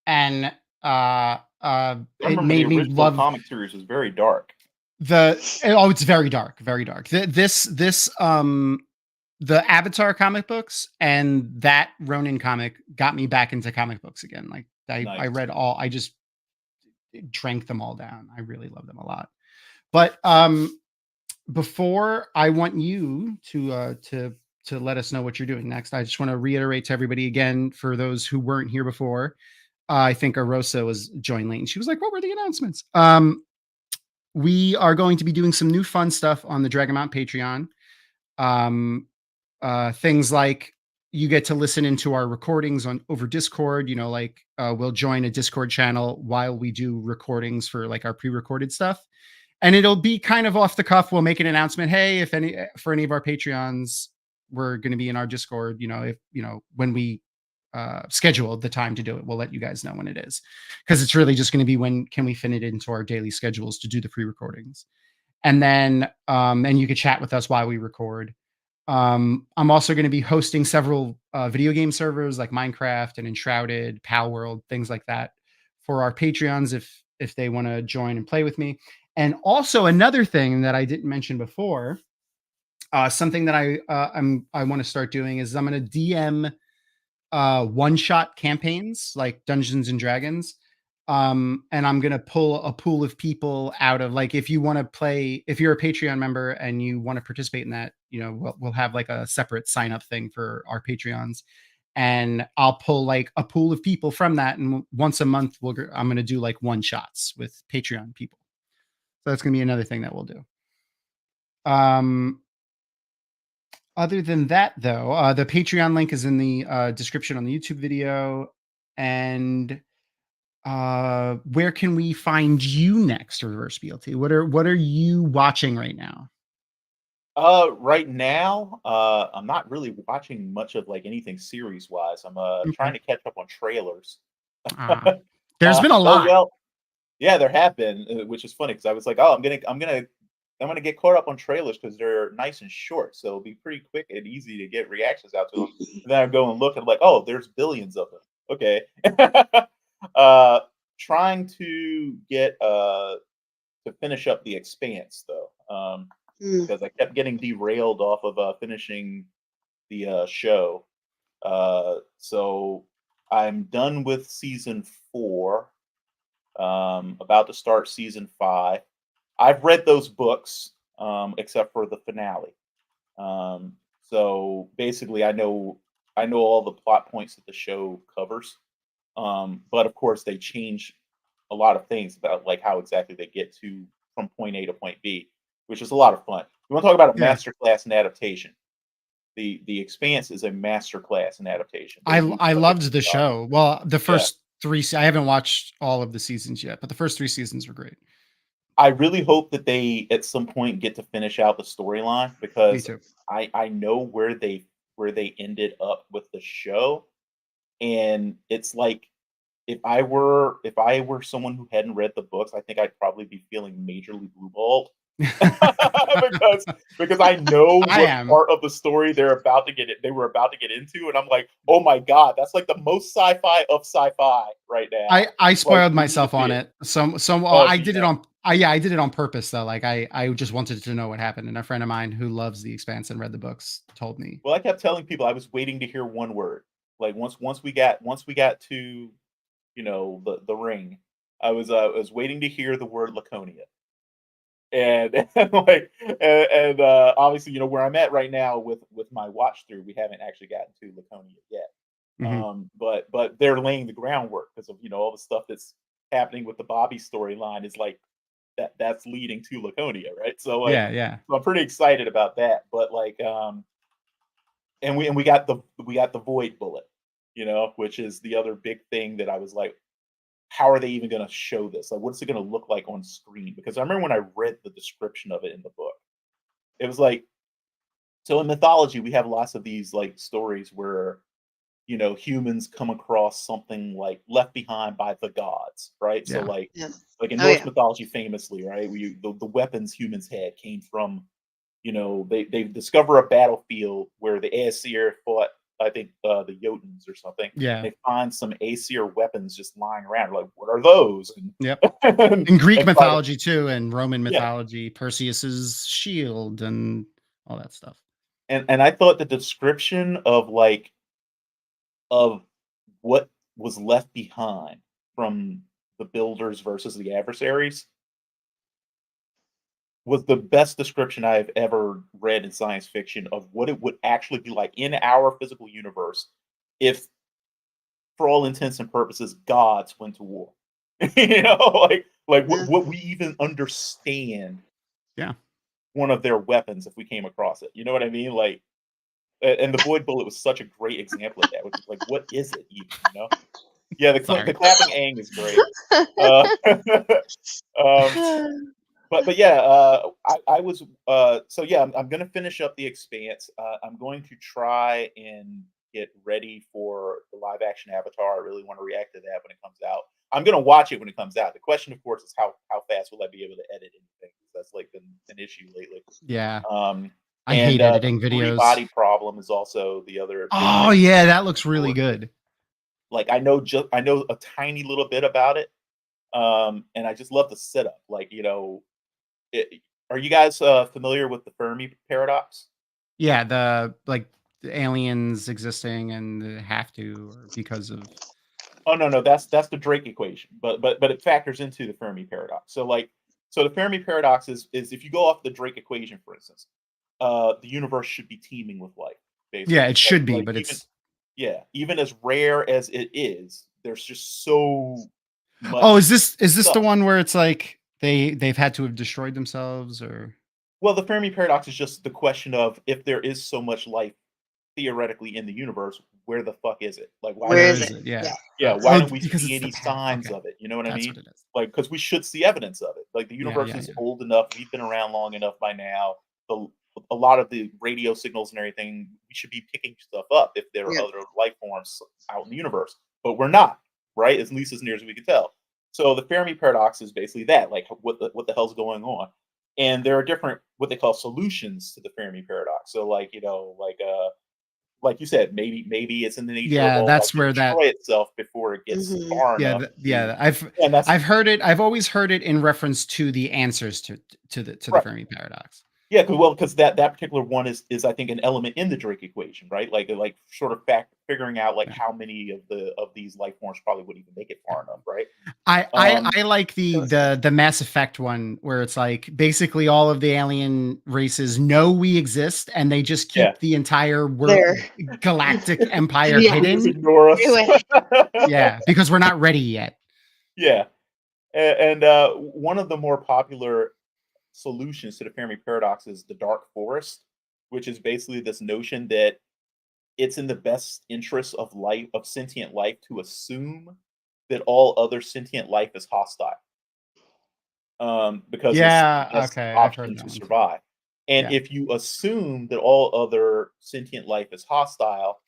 and I it remember the made me original love comic series was very dark. it's very dark, very dark. The Avatar comic books and that Ronin comic got me back into comic books again. Like I Nice. read all, I just drank them all down. I really love them a lot. But before I want you to let us know what you're doing next, I just want to reiterate to everybody again, for those who weren't here before. I think Arosa was joined late and she was like, "What were the announcements?" We are going to be doing some new fun stuff on the Dragamount Patreon. Things like you get to listen into our recordings on over Discord. Like we'll join a Discord channel while we do recordings for like our pre-recorded stuff, and it'll be kind of off the cuff. We'll make an announcement. Hey, if any for any of our Patreons, we're going to be in our Discord. If when we schedule the time to do it, we'll let you guys know when it is, because it's really just going to be when can we fit it into our daily schedules to do the pre-recordings, and then and you could chat with us while we record. I'm also going to be hosting several video game servers like Minecraft and Enshrouded, Pal World, things like that for our Patreons if they want to join and play with me. And also another thing that I didn't mention before, something that I want to start doing is I'm going to DM one-shot campaigns like Dungeons and Dragons. And I'm going to pull a pool of people out of, like, if you want to play, if you're a Patreon member and you want to participate in that, you know, we'll have like a separate sign up thing for our Patreons, and I'll pull like a pool of people from that. And once a month, I'm going to do like one shots with Patreon people. So that's going to be another thing that we'll do. Other than that, though, the Patreon link is in the description on the YouTube video. And where can we find you next, Reverse BLT? What are you watching right now? Right now, I'm not really watching much of like anything series wise. I'm trying to catch up on trailers. There's been a lot. Well, yeah, there have been, which is funny because I was like, oh, I'm gonna get caught up on trailers because they're nice and short, so it'll be pretty quick and easy to get reactions out to them. And then I go and look and like, oh, there's billions of them. Okay. Trying to get to finish up The Expanse though, because I kept getting derailed off of finishing the show. So I'm done with season 4. About to start season 5. I've read those books, except for the finale. So basically, I know all the plot points that the show covers. But of course, they change a lot of things about like how exactly they get to from point A to point B, which is a lot of fun. You want to talk about a masterclass in adaptation? The Expanse is a masterclass in adaptation. I loved the show. Well, the first 3. I haven't watched all of the seasons yet, but the first 3 seasons were great. I really hope that they at some point get to finish out the storyline, because I know where they ended up with the show, and it's like if I were someone who hadn't read the books, I think I'd probably be feeling majorly blue-balled. because I know what part of the story they were about to get into, and I'm like, oh my god, that's like the most sci-fi of sci-fi right now. I spoiled myself on it. I did it on I did it on purpose though. Like I just wanted to know what happened, and a friend of mine who loves The Expanse and read the books told me. Well, I kept telling people I was waiting to hear one word. Like once we got to, you know, the ring, I was waiting to hear the word Laconia. And obviously, you know, where I'm at right now with my watch through, we haven't actually gotten to Laconia yet. But they're laying the groundwork because of, you know, all the stuff that's happening with the Bobby storyline is like that's leading to Laconia, right? So like, so I'm pretty excited about that. But like, and we got the Void Bullet, you know, which is the other big thing that I was like, how are they even going to show this? Like, what's it going to look like on screen? Because I remember when I read the description of it in the book, it was like, so in mythology, we have lots of these like stories where, you know, humans come across something like left behind by the gods, right? So like in Norse mythology, famously, right, the weapons humans had came from, you know, they discover a battlefield where the Aesir fought, I think the Jotuns or something. Yeah. They find some Aesir weapons just lying around. Like, what are those? And, in Greek mythology too, and Roman mythology, Perseus's shield and all that stuff. And I thought the description of like of what was left behind from the builders versus the adversaries was the best description I've ever read in science fiction of what it would actually be like in our physical universe if, for all intents and purposes, gods went to war. You know, like what we even understand. Yeah. One of their weapons if we came across it. You know what I mean? Like, and the Void Bullet was such a great example of that. Which is like, what is it even? You know? Yeah, the clapping Aang is great. But yeah, I was so yeah, I'm gonna finish up The Expanse. I'm going to try and get ready for the live action Avatar. I really want to react to that when it comes out. I'm gonna watch it when it comes out. The question, of course, is how fast will I be able to edit anything? That's like been an issue lately. Yeah. I hate editing videos. Body problem is also the other. Oh yeah, that looks really good. Like I know a tiny little bit about it. And I just love the setup. Like, are you guys familiar with the Fermi paradox? Yeah, the aliens existing and they have to or because of. Oh no, that's the Drake equation, but it factors into the Fermi paradox. So the Fermi paradox is if you go off the Drake equation, for instance, the universe should be teeming with life, Yeah, basically. it should be, Like but even it's. even as rare as it is, there's just so Oh, much is this the stuff. one where it's like they've had to have destroyed themselves or? Well, the Fermi paradox is just the question of if there is so much life theoretically in the universe, where the fuck is it? Like, why Where Where don't is we is it? it? Yeah. Yeah. Yeah, why Oh, don't we because see it's the any path. signs Okay, of it? You know what I that's mean? what it is. Like, because we should see evidence of it. Like, the Yeah, universe yeah, is yeah. old enough. We've been around long enough by now. The A lot of the radio signals and everything, we should be picking stuff up if there are Yeah. other life forms out in the universe. But we're not, right? At least as near as we can tell. So the Fermi paradox is basically that, like what the hell's going on? And there are different what they call solutions to the Fermi paradox. So like you said, maybe it's in the nature of Yeah, all life that's to where that. destroy itself before it gets Mhm. far Yeah, enough to. yeah. And that's I've heard it. I've always heard it in reference to the answers to the right. Fermi paradox. Yeah, because that particular one is I think an element in the Drake equation, right? Like sort of figuring out like Yeah. how many of these life forms probably would even make it far enough, right? I like That was good. the Mass Effect one where it's like basically all of the alien races know we exist and they just Yeah. keep the entire There. galactic empire Yeah. They just hidden. ignore us. Do it. Yeah, because we're not ready yet. Yeah. And one of the more popular solutions to the Fermi paradox is the dark forest, which is basically this notion that it's in the best interest of life of sentient life to assume that all other sentient life is hostile, because it's the Yeah, best okay, I've heard option that to one too. survive. And Yeah. if you assume that all other sentient life is hostile,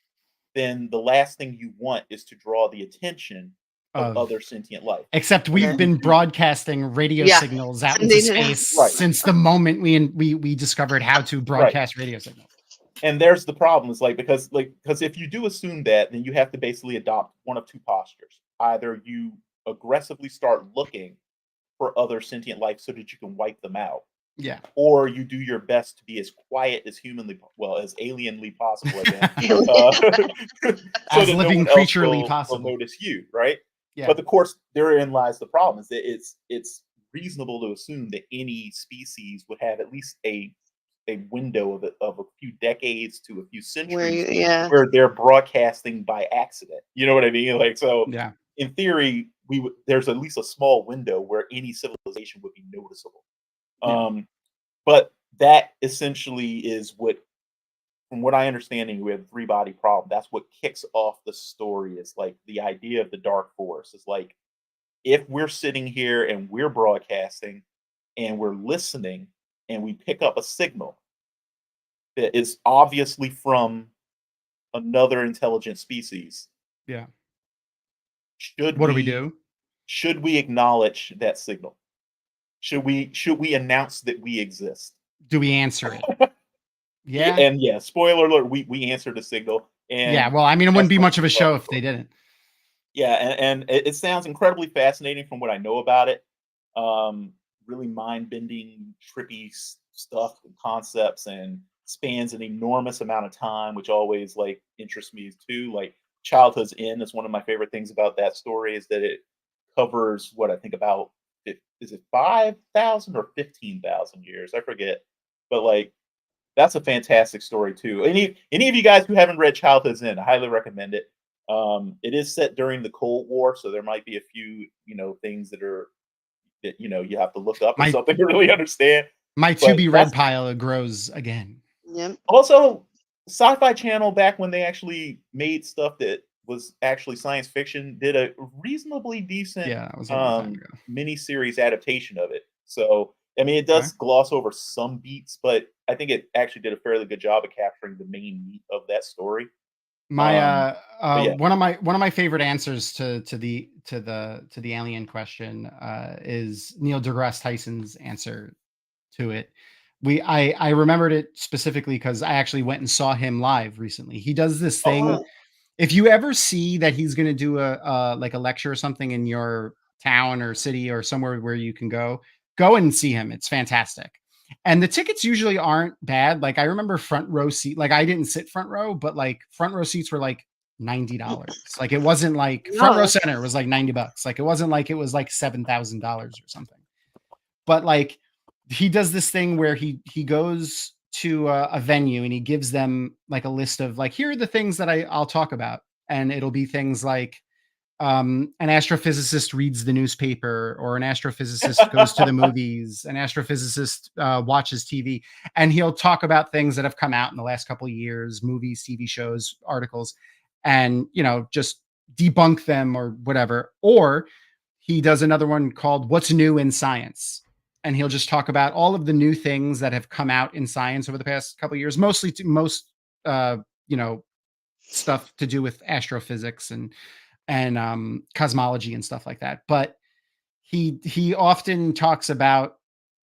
then the last thing you want is to draw the attention of Of other sentient life. Except Like we've Yeah. been broadcasting radio Yeah. signals out into Sending it out. space Right, since the moment we discovered how to right. broadcast radio signals. And there's the problem is because if you do assume that, then you have to basically adopt one of two postures. Either you aggressively start looking for other sentient life so that you can wipe them out, Yeah. or you do your best to be as quiet as as alienly possible again, Alien. so As that no living one else creaturely will possible. notice you, right? Yeah. But of course, therein lies the problem: is that it's reasonable to assume that any species would have at least a window of a few decades to a few Where centuries you yeah. where they're broadcasting by accident. You know what I mean? Like so, Yeah. in theory, there's at least a small window where any civilization would be noticeable. Yeah. But that essentially is what, from what I understanding, we have three body problem. That's what kicks off the story. Is like the idea of the dark force. Is like if we're sitting here and we're broadcasting and we're listening and we pick up a signal that is obviously from another intelligent species, Yeah. should What do we we do? should we acknowledge that signal? Should we announce that we exist? Do we answer it? Yeah. And yeah, spoiler alert, we answered the signal. Yeah. And Well, I mean, it that's wouldn't be what much of a kicks off show the if they story. didn't. Yeah, and it sounds incredibly fascinating from what I know about it. Really mind-bending, trippy stuff and concepts, and spans an enormous amount of time, which always like interests me too. Like Childhood's End is one of my favorite things about that story is that it covers what I think about is it 5,000 or 15,000 years? I forget, but like that's a fantastic story too. Any of you guys who haven't read Childhood's End, I highly recommend it. It is set during the Cold War, so there might be a few, things that you have to look up or My something to really understand. my to But be read that's pile grows again. Yep. also Sci-Fi Channel back when they actually made stuff that was actually science fiction did a reasonably decent Yeah, that was a long time ago. miniseries adaptation of it. So I mean, it Okay. does gloss over some beats, but I think it actually did a fairly good job of capturing the main meat of that story. My But yeah, one of my favorite answers to the alien question is Neil deGrasse Tyson's answer to it. I remembered it specifically because I actually went and saw him live recently. He does this oh thing. cool, Oh. If you ever see that he's going to do a like a lecture or something in your town or city or somewhere where you can go and see him. It's fantastic. And the tickets usually aren't bad. Like I remember front row seat, like I didn't sit front row, but like front row seats were like $90. Like it wasn't like front row No. center was like $90. Like it wasn't like it was like $7,000 or something. But like he does this thing where he goes to a venue and he gives them like a list of like, here are the things that I'll talk about. And it'll be things like an astrophysicist reads the newspaper, or an astrophysicist goes to the movies, an astrophysicist watches TV, and he'll talk about things that have come out in the last couple of years, movies, TV shows, articles, and just debunk them or whatever. Or he does another one called What's New in Science, and he'll just talk about all of the new things that have come out in science over the past couple of years, mostly stuff to do with astrophysics and cosmology and stuff like that. But he often talks about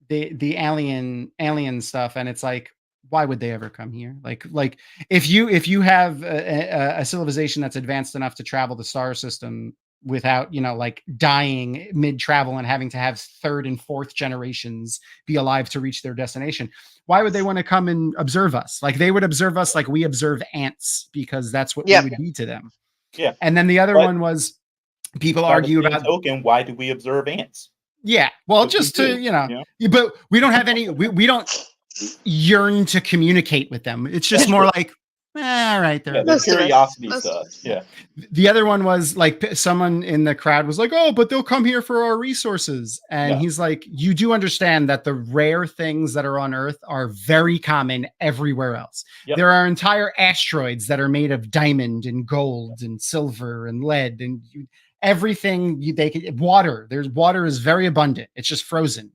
the alien stuff, and it's like, why would they ever come here? Like if you have a civilization that's advanced enough to travel the star system without like dying mid travel and having to have third and fourth generations be alive to reach their destination, why would they want to come and observe us? Like they would observe us like we observe ants, because that's what we would be to them. Yeah. And then the other one was, people argue about token. Why do we observe ants? Yeah. Well, just to, but we don't have any, we don't yearn to communicate with them. It's just more like, all right. There's curiosity to us. Yeah. The other one was like, someone in the crowd was like, oh, but they'll come here for our resources. And he's like, you do understand that the rare things that are on Earth are very common everywhere else. Yep. There are entire asteroids that are made of diamond and gold and silver and lead and everything water. Water is very abundant. It's just frozen.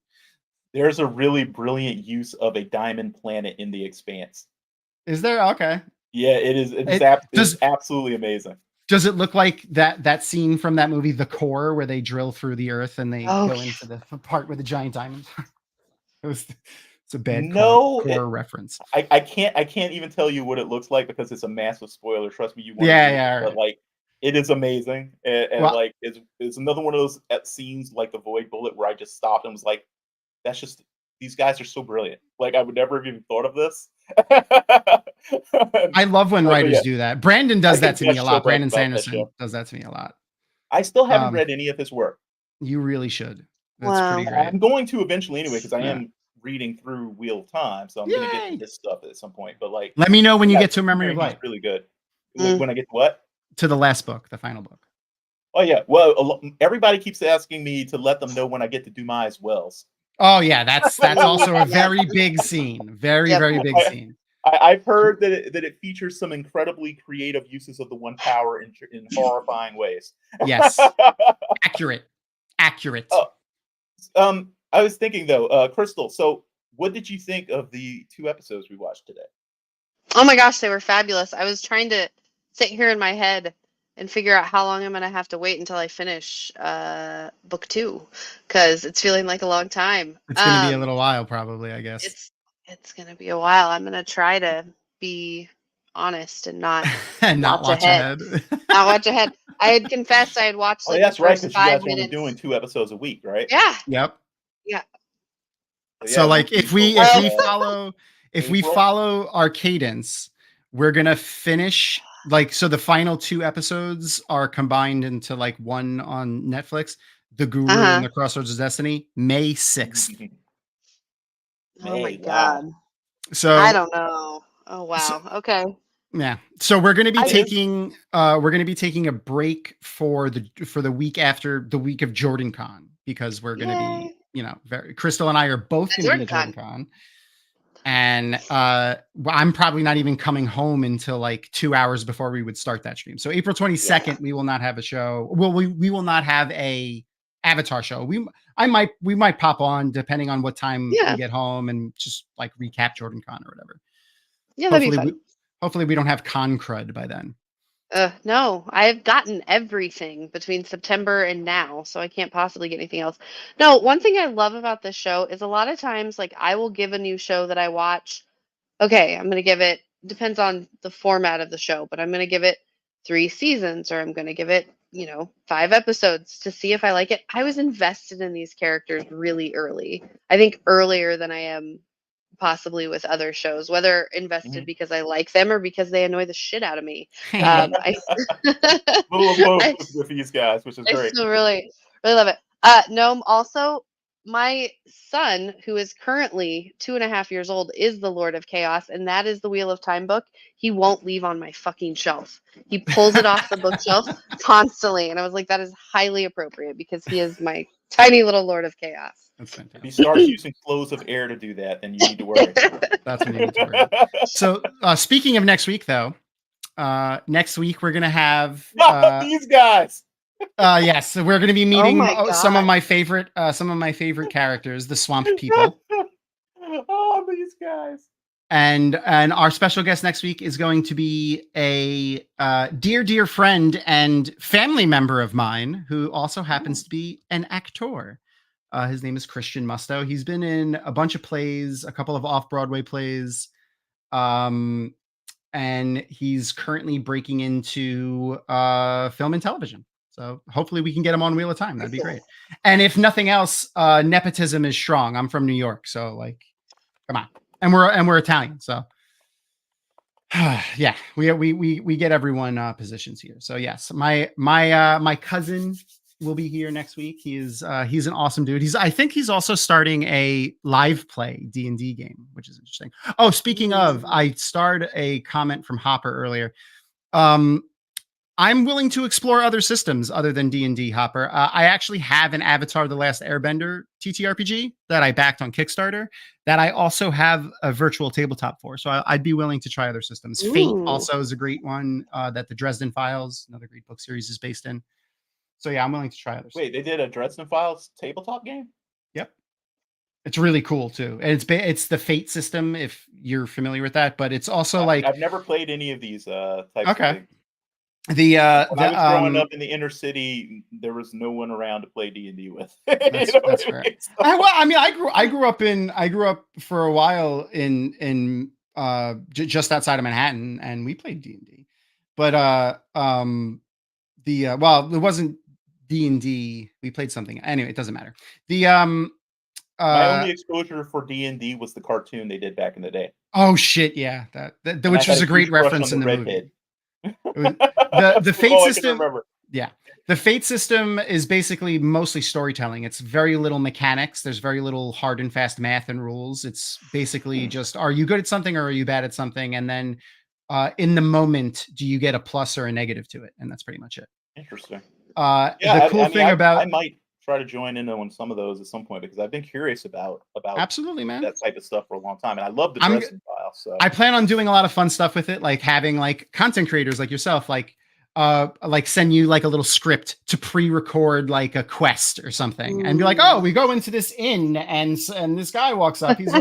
There's a really brilliant use of a diamond planet in The Expanse. Is there? Okay. Yeah, it is. It's absolutely amazing. Does it look like that scene from that movie, The Core, where they drill through the earth and they go into the part with the giant diamond? It's a bad core reference. I can't even tell you what it looks like because it's a massive spoiler. Trust me, you want right. But it is amazing, and it's another one of those scenes like the Void Bullet where I just stopped and was like, that's just, these guys are so brilliant. Like I would never have even thought of this. I love when writers do that. Brandon does that to me a lot. Brandon Sanderson does that to me a lot. I still haven't read any of his work. You really should. That's pretty great. I'm going to eventually anyway, because I am reading through Wheel of Time, so I'm going to get to this stuff at some point. But let me know when you get to Memory of Light. Really good. When I get to what? To the last book, the final book. Oh yeah. Well, everybody keeps asking me to let them know when I get to Dumais Wells. Oh yeah, that's also a very big scene. Very big scene. I've heard that it features some incredibly creative uses of the one power in horrifying ways. Yes. Accurate. I was thinking though, Crystal, so what did you think of the 2 episodes we watched today? Oh my gosh, they were fabulous. I was trying to sit here in my head and figure out how long I'm going to have to wait until I finish book 2, because it's feeling like a long time. It's going to be a little while, probably, I guess. It's going to be a while. I'm going to try to be honest and not watch ahead. Not watch ahead. I had confessed I had watched the first 5 minutes. You guys are doing 2 episodes a week, right? Yeah. Yep. Yeah. So if we follow our cadence, we're going to finish so the final 2 episodes are combined into one on Netflix, The Guru and The Crossroads of Destiny, May 6th. Oh my God. So I don't know. Oh wow. Okay. Yeah. So we're going to be taking a break for the week after the week of Jordan Con, because we're going to be, Crystal and I are both going to be at Jordan Con. And I'm probably not even coming home until 2 hours before we would start that stream. So April 22nd, we will not have a show. Well, we will not have a Avatar show. We might pop on depending on what time we get home and just recap Jordan Con or whatever. Yeah, that'd be fun. Hopefully we don't have con crud by then. No, I've gotten everything between September and now, so I can't possibly get anything else. No, one thing I love about this show is a lot of times, I will give a new show that I watch. Okay, I'm going to give it, depends on the format of the show, but I'm going to give it 3 seasons, or I'm going to give it 5 episodes to see if I like it. I was invested in these characters really early. I think earlier than I am possibly with other shows, whether invested because I like them or because they annoy the shit out of me. I Little of both I, with these guys, which is I great. still really, really love it. No, also my son, who is currently 2.5 years old, is the Lord of Chaos, and that is the Wheel of Time book. He won't leave on my fucking shelf. He pulls it off the bookshelf constantly, and I was like, that is highly appropriate because he is my tiny little Lord of Chaos. That's If he fantastic. starts using flows of air to do that, then you need to worry. That's when you need to worry. So speaking of next week, though, next week we're gonna have these guys. yes, so we're gonna be meeting my some of God. my favorite characters, the Swamp People. Oh, these guys. And our special guest next week is going to be a dear friend and family member of mine who also happens to be an actor. His name is Christian Musto. He's been in a bunch of plays, a couple of off-Broadway plays, and he's currently breaking into film and television. So hopefully we can get him on Wheel of Time. That'd be great. And if nothing else, nepotism is strong. I'm from New York, so like, come on. And we're Italian, so yeah, we get everyone positions here. So yes, my cousin will be here next week. He's an awesome dude. I think he's also starting a live play D&D game, which is interesting. Oh, speaking of, I starred a comment from Hopper earlier. I'm willing to explore other systems other than D&D, Hopper. I actually have an Avatar: The Last Airbender TTRPG that I backed on Kickstarter that I also have a virtual tabletop for. So I'd be willing to try other systems. Fate also is a great one that the Dresden Files, another great book series, is based in. So yeah, I'm willing to try others. Wait, they did a Dresden Files tabletop game? Yep. It's really cool too. And it's the Fate system, if you're familiar with that, but it's also like I've never played any of these types of things. When I was growing up in the inner city, there was no one around to play D&D with. That's fair. I grew up for a while in just outside of Manhattan, and we played D&D. But it wasn't D&D. We played something. Anyway, it doesn't matter. My only exposure for D&D was the cartoon they did back in the day. Oh shit, yeah, that which was a great reference in the movie. The Fate system. Yeah, the Fate system is basically mostly storytelling. It's very little mechanics. There's very little hard and fast math and rules. It's basically just, are you good at something or are you bad at something? And then in the moment, do you get a plus or a negative to it? And that's pretty much it. Interesting. The cool thing about I might try to join in on some of those at some point because I've been curious about absolutely, man, that type of stuff for a long time, and I love the Dresden Files. So I plan on doing a lot of fun stuff with it, like having like content creators like yourself, like send you like a little script to pre-record like a quest or something, and be like, oh, we go into this inn, and this guy walks up. It's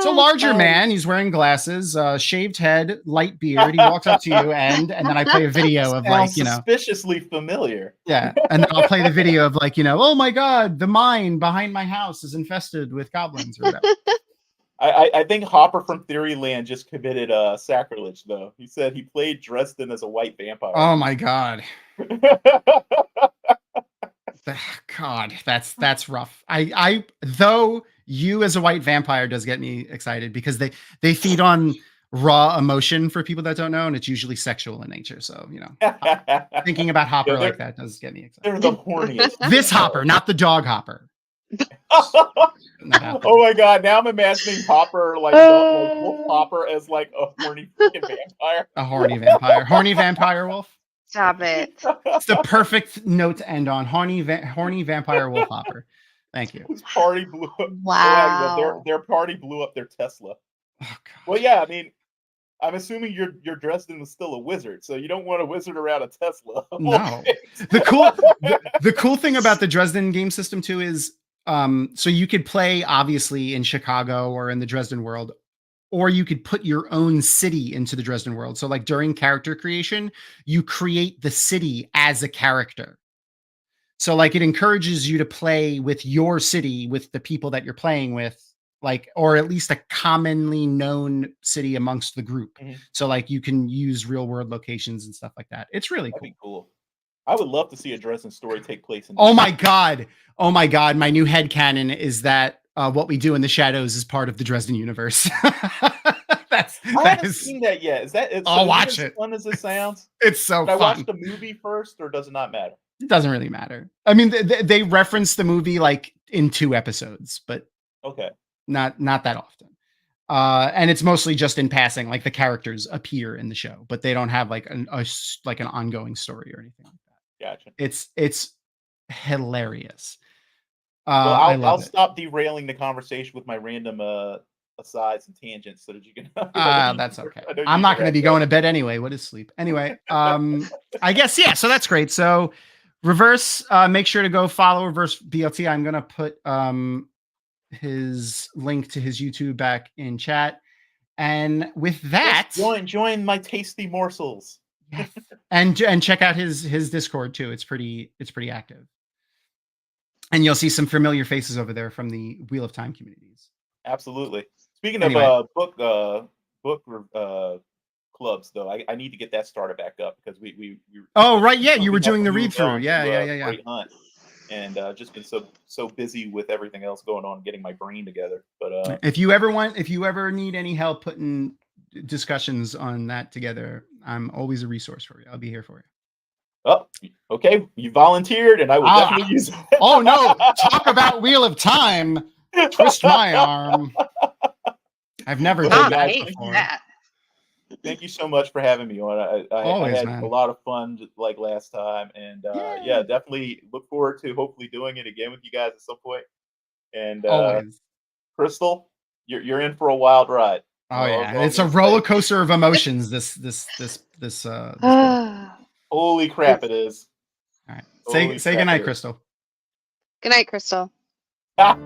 a larger man. He's wearing glasses, shaved head, light beard. He walks up to you, and then I play a video of like, suspiciously familiar. Yeah, and then I'll play the video of like, oh my god, the mine behind my house is infested with goblins or whatever. I think Hopper from Theoryland just committed sacrilege, though. He said he played Dresden as a white vampire. Oh my god. God, that's rough. I though you as a white vampire does get me excited because they feed on raw emotion for people that don't know, and it's usually sexual in nature. So, thinking about Hopper like that does get me excited. They're the horniest. This Hopper, not the dog Hopper. Oh my god! Now I'm imagining Hopper like Wolf Hopper as like a horny freaking vampire. A horny vampire wolf. Stop it! It's the perfect note to end on. Horny vampire wolf Hopper. Thank you. His party blew up. Wow. Their party blew up their Tesla. Oh, God. Well, yeah. I mean, I'm assuming your Dresden was still a wizard, so you don't want a wizard around a Tesla. No. The cool thing about the Dresden game system too is. So you could play obviously in Chicago or in the Dresden world, or you could put your own city into the Dresden world. So like during character creation, you create the city as a character. So like it encourages you to play with your city, with the people that you're playing with, like, or at least a commonly known city amongst the group. Mm-hmm. So like you can use real world locations and stuff like that. It's really cool. That'd be cool. I would love to see a Dresden story take place in. Oh my god! Oh my god! My new headcanon is that what we do in the shadows is part of the Dresden universe. I haven't seen that yet. Is that? I'll watch it. As fun as it sounds. It's so Should I fun. watch the movie first, or does it not matter? It doesn't really matter. I mean, they reference the movie like in 2 episodes, but okay, not that often. And it's mostly just in passing, like the characters appear in the show, but they don't have like an ongoing story or anything like that. Gotcha. It's hilarious. Well, I'll it. stop derailing the conversation with my random asides and tangents so that you can. That's okay. I'm not going to be going to bed anyway. What is sleep? Anyway, I guess yeah. So that's great. So Reverse, make sure to go follow Reverse BLT. I'm going to put his link to his YouTube back in chat. And with that, yes, join my tasty morsels. Yes. and check out his Discord too. It's pretty active. And you'll see some familiar faces over there from the Wheel of Time communities. Absolutely. Speaking of book clubs, though, I need to get that started back up because we oh right, yeah, you were doing the read through. Yeah. Great hunt. And just been so busy with everything else going on, getting my brain together. But if you ever need any help putting discussions on that together, I'm always a resource for you. I'll be here for you. Oh, okay. You volunteered, and I will definitely use it. Oh no! Talk about Wheel of Time. Twist my arm. I've never done that before. Thank you so much for having me on. I had a lot of fun like last time, and yeah, definitely look forward to hopefully doing it again with you guys at some point. And Crystal, you're in for a wild ride. Oh yeah, it's a roller coaster of emotions. This Holy crap, it is. All right, say goodnight, Crystal. Good night, Crystal. Ah.